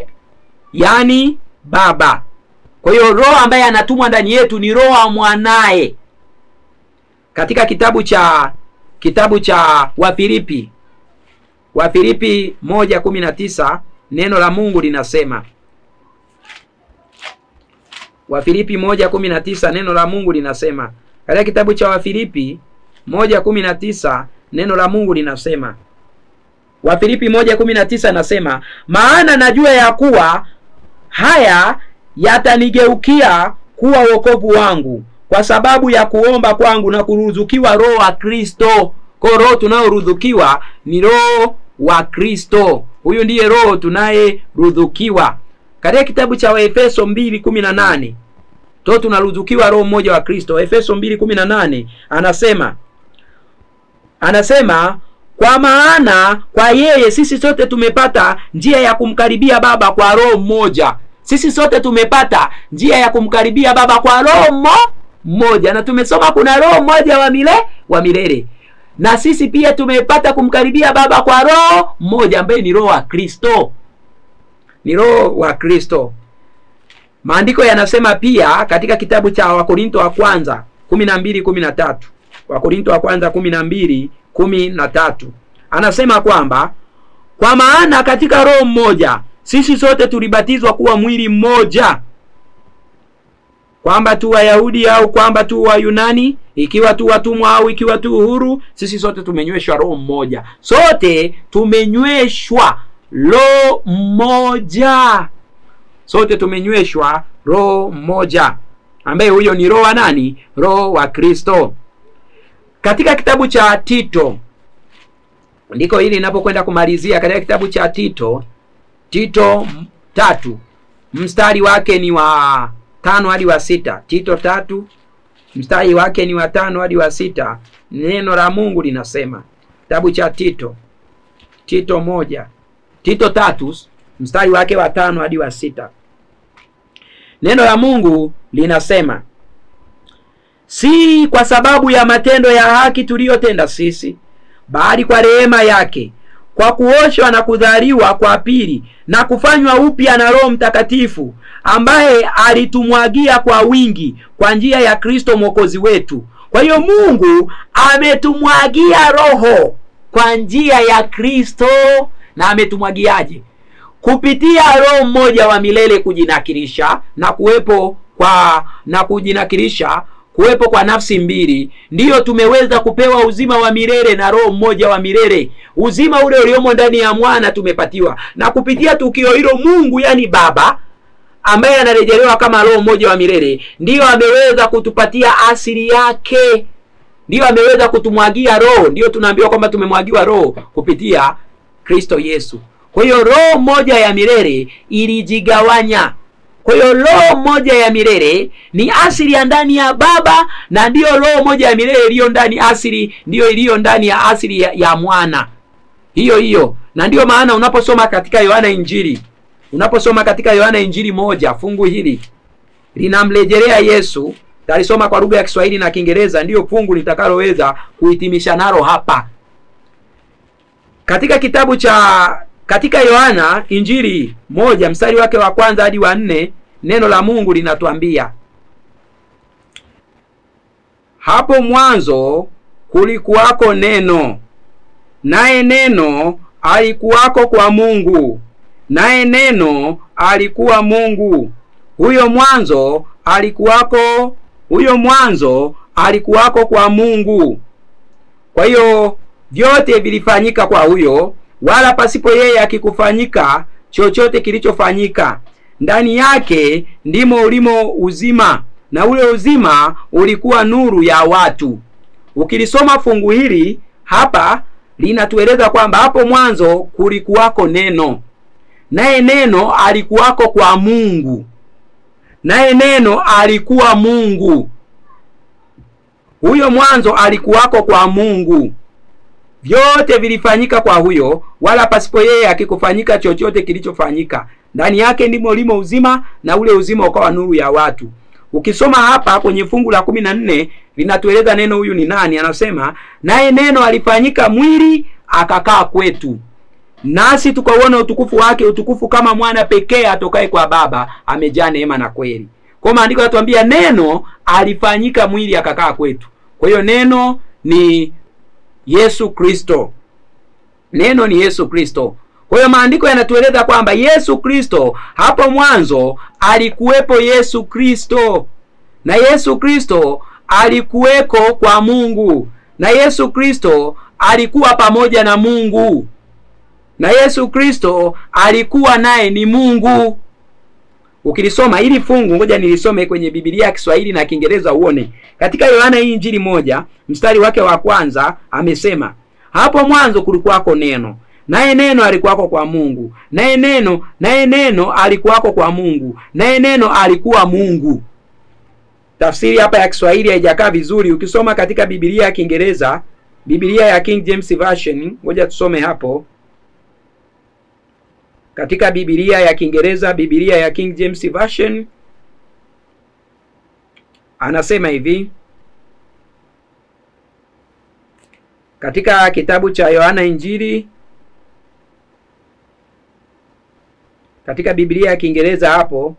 yani Baba. Kwa hiyo roho ambaye anatumwa ndani yetu ni roho wa mwanae. Katika kitabu cha Wafilipi 1:19 neno la Mungu linasema, Wafilipi 1:19 neno la Mungu linasema, katika kitabu cha Wafilipi 1:19 neno la Mungu linasema, Wafilipi 1:19 nasema, maana najua ya kuwa haya yatanigeukia kuwa wokovu wangu, kwa sababu ya kuomba kwangu na kuruzukiwa roho wa Kristo. Kwa roho tunayoruzukiwa ni roho wa Kristo. Huyu ndiye roho tunaye ruzukiwa. Katika kitabu cha Waefeso 2:18 tunaruzukiwa roho mmoja wa Kristo. Efeso 2:18 anasema kwa maana kwa yeye sisi sote tumepata njia ya kumkaribia Baba kwa roho mmoja. Sisi sote tumepata njia ya kumkaribia Baba kwa roho mmoja, na tumesoma kuna roho mmoja wa milele. Na sisi pia tumepata kumkaribia Baba kwa roho mmoja ambaye ni roho wa Kristo. Ni roho wa Kristo. Maandiko yanasema pia katika kitabu cha Wakorinto wa kwanza 12:13. Wakorinto wa kwanza 12:13. Anasema kwamba kwa maana katika roho mmoja sisi sote tulibatizwa kuwa mwili mmoja, kwamba tu Wayahudi au kwamba tu Wayunani, ikiwa tu watumwa au ikiwa tu huru, sisi sote tumenyweshwa roho mmoja. Sote tumenyweshwa roho mmoja. Sote tumenyweshwa roho mmoja, ambaye huyo ni roho wa nani? Roho wa Kristo. Katika kitabu cha Tito, ndiko hili ninapokwenda kumalizia. Katika kitabu cha Tito 3 mstari wake ni wa 5 hadi wa 6. Tito 3 mstari wake ni wa 5 hadi wa 6. Neno la Mungu linasema, kitabu cha Tito 3 mstari wake wa 5 hadi wa 6. Neno la Mungu linasema, si kwa sababu ya matendo ya haki tuliyotenda sisi, bali kwa rehema yake, kwa kuoshwa na kudhaliwa kwa pili na kufanywa upya na Roho Mtakatifu, ambaye alitumwagia kwa wingi kwa njia ya Kristo Mwokozi wetu. Kwa hiyo Mungu ametumwagia roho kwa njia ya Kristo. Na ametumwagiaje? Kupitia roho mmoja wa milele kujinakirisha na kuwepo kwa nafsi mbili, ndiyo tumeweza kupewa uzima wa milele na roho mmoja wa milele. Uzima ule uliomo ndani ya mwana tumepatiwa, na kupitia tukio hilo Mungu, yani Baba, ambaye anarejelewa kama roho mmoja wa milele, ndiyo ameweza kutupatia asili yake. Ndiyo ameweza kutumwagia roho. Ndiyo tunaambiwa kwamba tumemwagiwa roho kupitia Kristo Yesu. Kwa hiyo roho moja ya milele ilijigawanya. Kwa hiyo roho moja ya milele ni asili ya ndani ya Baba, na ndiyo roho moja ya milele iliyo ndani asili, ndiyo iliyo ndani ya asili ya mwana. Hiyo. Na ndiyo maana unaposoma katika Yohana Injili, katika Yohana Injili 1, fungu hili linamrejelea Yesu. Talisoma kwa lugha ya Kiswahili na Kiingereza, ndiyo fungu litakaloweza kuhitimisha nalo hapa. Katika Yohana Injili 1 mstari wake wa 1 hadi wa 4, neno la Mungu linatuambia, hapo mwanzo kulikuwako neno, naye neno alikuwako kwa Mungu, naye neno alikuwa Mungu. Huyo mwanzo alikuwako kwa Mungu. Kwa hiyo vyote vilifanyika kwa huyo, wala pasipo yeye akikufanyika chochote kilichofanyika. Ndani yake ndimo ulimo uzima, na ule uzima ulikuwa nuru ya watu. Ukilisoma fungu hili hapa, linatueleza kwamba hapo mwanzo kulikuwako neno, naye neno alikuwako kwa Mungu, naye neno alikuwa Mungu. Huyo mwanzo alikuwako kwa Mungu. Vyote vilifanyika kwa huyo, wala pasipo yeye akikufanyika chochote kilichofanyika. Ndani yake ndimo limo uzima, na ule uzima ukawa nuru ya watu. Ukisoma hapa kwenye fungu la 14 linatueleza neno huyu ni nani. Anasema, naye neno alifanyika mwili akakaa kwetu, nasi tukauona utukufu wake, utukufu kama mwana pekee atokaye kwa Baba, amejaa neema na kweli. Kwa maandiko yanatuambia neno alifanyika mwili akakaa kwetu. Kwa hiyo neno ni Yesu Kristo. Neno ni Yesu Kristo. Kwa hiyo maandiko yanatueleza kwamba Yesu Kristo, hapo mwanzo alikuwepo Yesu Kristo, na Yesu Kristo alikuweko kwa Mungu, na Yesu Kristo alikuwa pamoja na Mungu, na Yesu Kristo alikuwa naye ni Mungu. Ukilisoma hili fungu, ngoja nilisome kwenye Biblia ya Kiswahili na Kiingereza uone. Katika Yohana hii Injili 1 mstari wake wa 1 amesema, hapo mwanzo kulikuwako neno, naye neno alikuwako kwa Mungu, naye neno alikuwako kwa Mungu, naye neno alikuwa Mungu. Tafsiri hapa ya Kiswahili haijakaa vizuri. Ukisoma katika Biblia ya Kiingereza, Biblia ya King James Version, ngoja tusome hapo. Katika Biblia ya Kiingereza, Biblia ya King James Version, anasema hivi katika kitabu cha Yohana Injili, katika Biblia ya Kiingereza hapo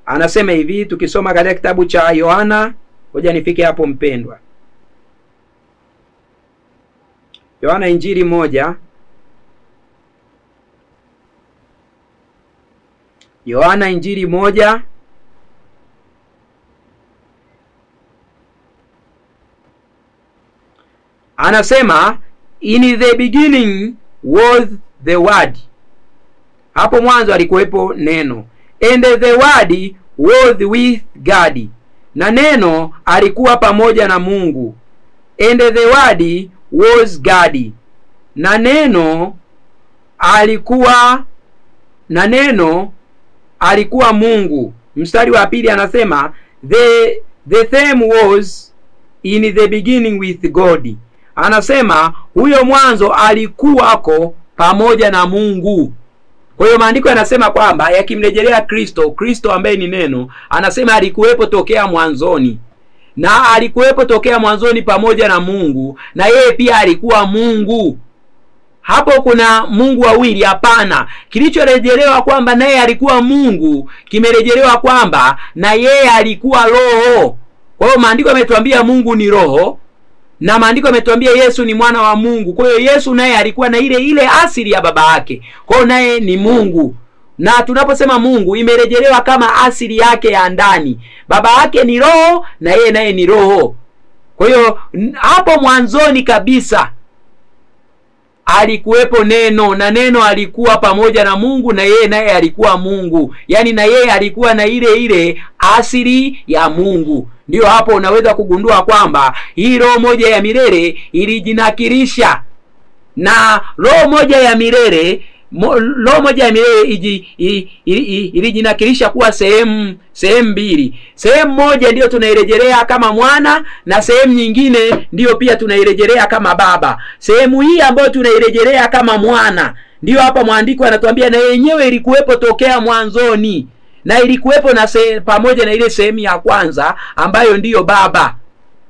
anasema hivi, tukisoma katika kitabu cha Yohana, ngoja nifike hapo mpendwa. Yohana Injili 1, Yohana Injili 1 anasema, in the beginning was the word. Hapo mwanzo alikuwepo neno. And the word was with God. Na neno alikuwa pamoja na Mungu. And the word was God. Na neno alikuwa Mungu. Mstari wa pili anasema, the same was in the beginning with God. Anasema huyo mwanzo alikuwako pamoja na Mungu. Kwa hiyo maandiko yanasema kwamba yakimrejelea Kristo ambaye ni neno, anasema alikuwepo tokea mwanzoni. Na alikuwepo tokea mwanzoni pamoja na Mungu, na yeye pia alikuwa Mungu. Hapo kuna Mungu wawili? Hapana. Kilichorejelewa kwamba naye alikuwa Mungu, kimerejelewa kwamba na yeye alikuwa roho. Kwa hiyo maandiko yametuambia Mungu ni roho, na maandiko yametuambia Yesu ni mwana wa Mungu. Kwa hiyo Yesu naye alikuwa na ile asili ya baba yake. Kwa hiyo naye ni Mungu. Na tunaposema Mungu, imerejelewa kama asili yake ya ndani. Baba yake ni roho na yeye naye ni roho. Kwa hiyo hapo mwanzoni kabisa alikuwepo neno, na neno alikuwa pamoja na Mungu, na yeye naye alikuwa Mungu. Yaani na yeye alikuwa na ile asili ya Mungu. Ndio hapo unaweza kugundua kwamba hii roho moja ya milele ilijinakirisha, na roho moja ya milele ilijinakirisha kuwa sehemu mbili. Sehemu moja ndiyo tunairejelea kama mwana, na sehemu nyingine ndiyo pia tunairejelea kama baba. Sehemu hii ambayo tunairejelea kama mwana, ndiyo hapa maandiko yanatuambia na yenyewe ilikuwepo tokea mwanzoni, na ilikuwepo na pamoja na ile sehemu ya kwanza ambayo ndiyo baba.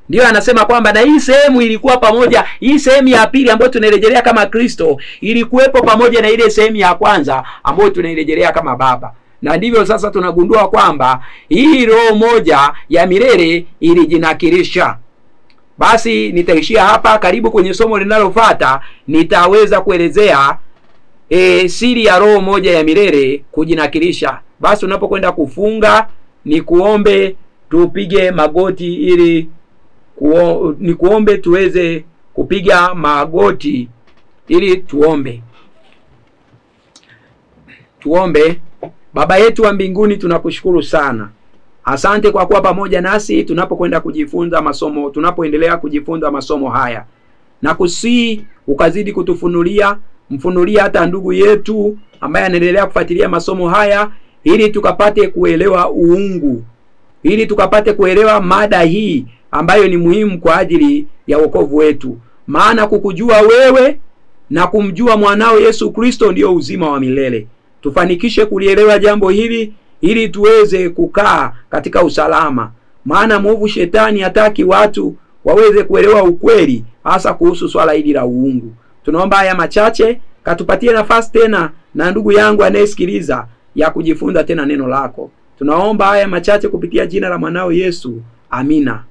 Ndiyo anasema kwamba na hii sehemu ilikuwa pamoja, hii sehemu ya pili ambayo tunairejelea kama Kristo ilikuwepo pamoja na ile sehemu ya kwanza ambayo tunairejelea kama baba. Na ndivyo sasa tunagundua kwamba hii roho moja ya milele ilijinakirisha. Basi nitaishia hapa. Karibu kwenye somo linalofuata nitaweza kuelezea siri ya roho moja ya milele kujinakirisha. Basi unapokwenda kufunga, ni kuombe tupige magoti ili ni kuombe tuweze kupiga magoti ili tuombe. Tuombe. Baba yetu wa mbinguni, tunakushukuru sana. Asante kwa kuwa pamoja nasi tunapokwenda kujifunza masomo, tunapoendelea kujifunza masomo haya. Na kusii ukazidi mfunulia hata ndugu yetu ambaye anaendelea kufuatilia masomo haya, ili tukapate kuelewa uungu, ili tukapate kuelewa mada hii ambayo ni muhimu kwa ajili ya wokovu wetu. Maana kukujua wewe na kumjua mwanao Yesu Kristo ndio uzima wa milele. Tufanikishe kulielewa jambo hili ili tuweze kukaa katika usalama. Maana mwovu shetani hataki watu waweze kuelewa ukweli, hasa kuhusu swala hili la uungu. Tunaomba haya machache, katupatie nafasi tena na ndugu yangu anayesikiliza ya kujifunza tena neno lako. Tunaomba haya machache kupitia jina la mwanao Yesu. Amina.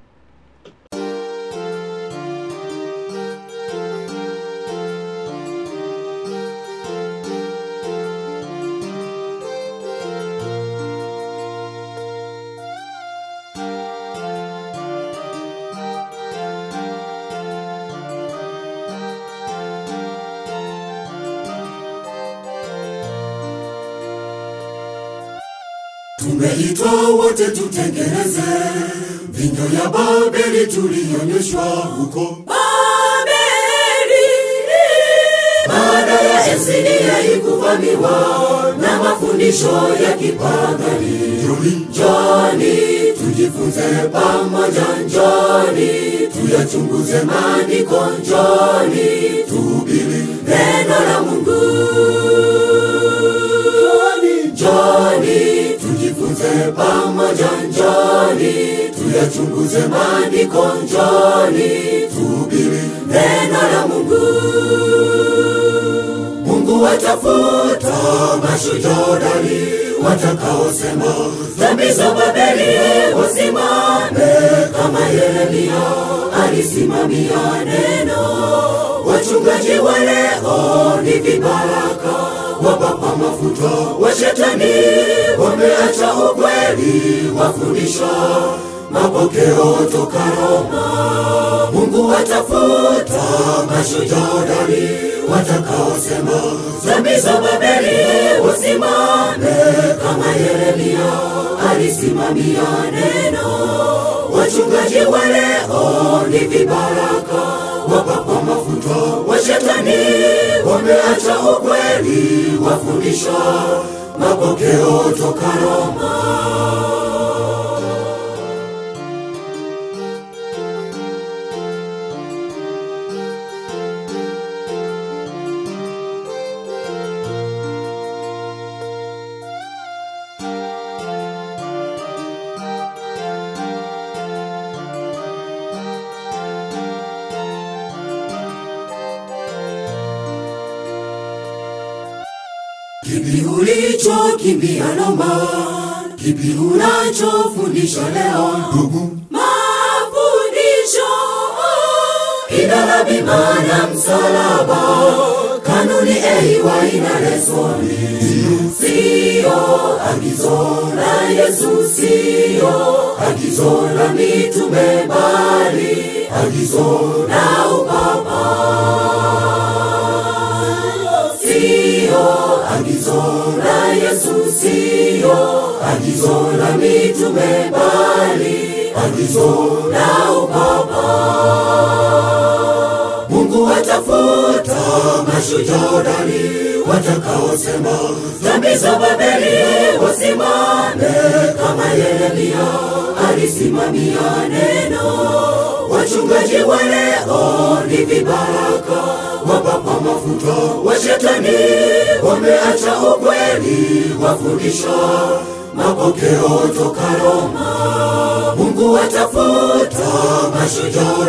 Tumeitwa wote tutengeneze vinyo ya Babeli tulionyeshwa huko Babeli. Baada ya enzi kuvamiwa na mafundisho ya kipagani. Njoni tujifunze pamoja, njoni tuyachunguze maandiko, njoni tuhubiri neno la Mungu. Njoni tujifunze pamoja, njoni tuyachunguze maandiko, njoni tuhubiri neno la Mungu. Mungu watafuta mashujaa watakaosema dhambi za Babeli wasimame, kama Yeremia alisimamia neno. Wachungaji wa leo ni vibaraka, wapapa mafuta wa shetani, wameacha ukweli, wafundisha mapokeo toka Roma. Mungu watafuta mashujaa watakaosema dhambi za Babeli wasimame, kama Yeremia alisimamia neno. Wachungaji wa leo ni vibaraka, wapapa mafuta wa shetani, wameacha ukweli, wafundisha mapokeo toka Roma. Kipi ulichokimbia Roma? Kipi unachofundisha leo? Mafundisho idara, bima na msalaba, kanuni wa ina lesoni. Sio agizo la Yesu, sio agizo la mitume, bali agizo la upapa. Sio agizo la Yesu, sio agizo la mitume, bali agizo la upapa. Mungu watafuta mashujaa watakaosema dhambi za Babeli wasimame, kama Yeremia alisimamia neno. Wachungaji wa leo ni vibaraka, wapapa mafuta wa shetani, wameacha ukweli, wafundisha mapokeo toka Roma. Mungu watafuta mashujaa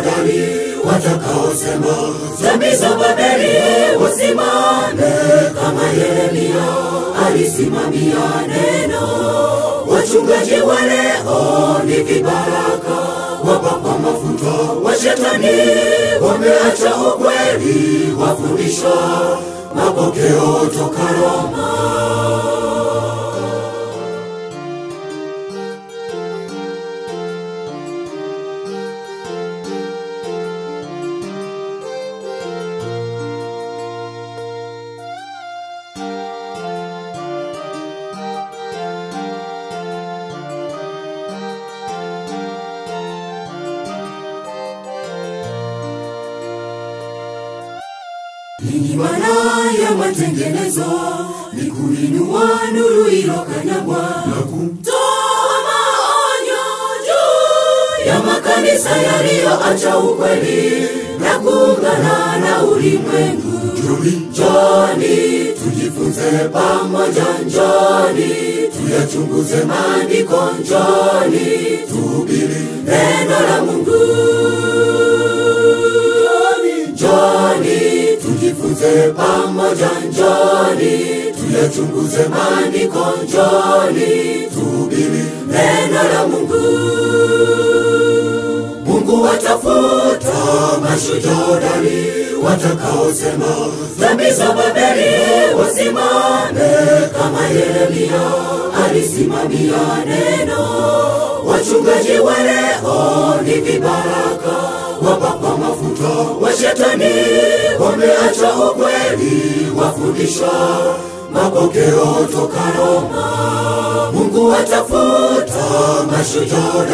watakaosema dhambi za Babeli wasimame, kama Yeremia alisimamia neno. Wachungaji wa leo ni vibaraka, wapapa mafuta wa shetani, wameacha ukweli, wafundisha mapokeo toka Roma. Ninyi wana ya matengenezo, ni kuinua nuru iliyokanyagwa, na kutoa maonyo juu ya makanisa yaliyoacha ukweli na kuungana na ulimwengu. Njoni tujifunze pamoja, njoni tuyachunguze maandiko, njoni tuhubiri neno la Mungu. Njoni tujifunze pamoja, njoni tuyachunguze maandiko, njoni tuhubiri neno la Mungu. Mungu watafuta mashujaa watakaosema dhambi za Babeli wasimame, kama Yeremia alisimamia neno. Wachungaji wa leo ni vibaraka, wapapa mafuta wa shetani, wameacha ukweli, wafundisha mapokeo toka Roma. Mungu watafuta mashujaa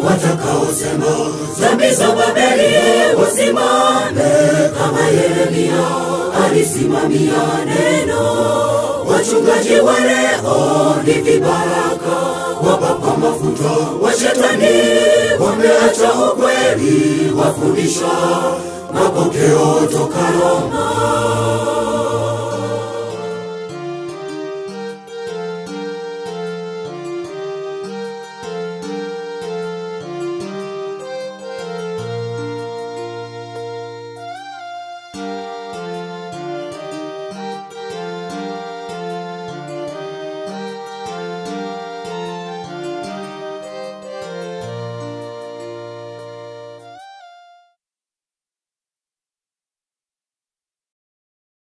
watakaosema dhambi za Babeli wasimame kama Yeremia alisimamia neno. Wachungaji wa leo ni vibaraka, wapakwa mafuta wa shetani, wameacha ukweli, wafundisha mapokeo toka Roma.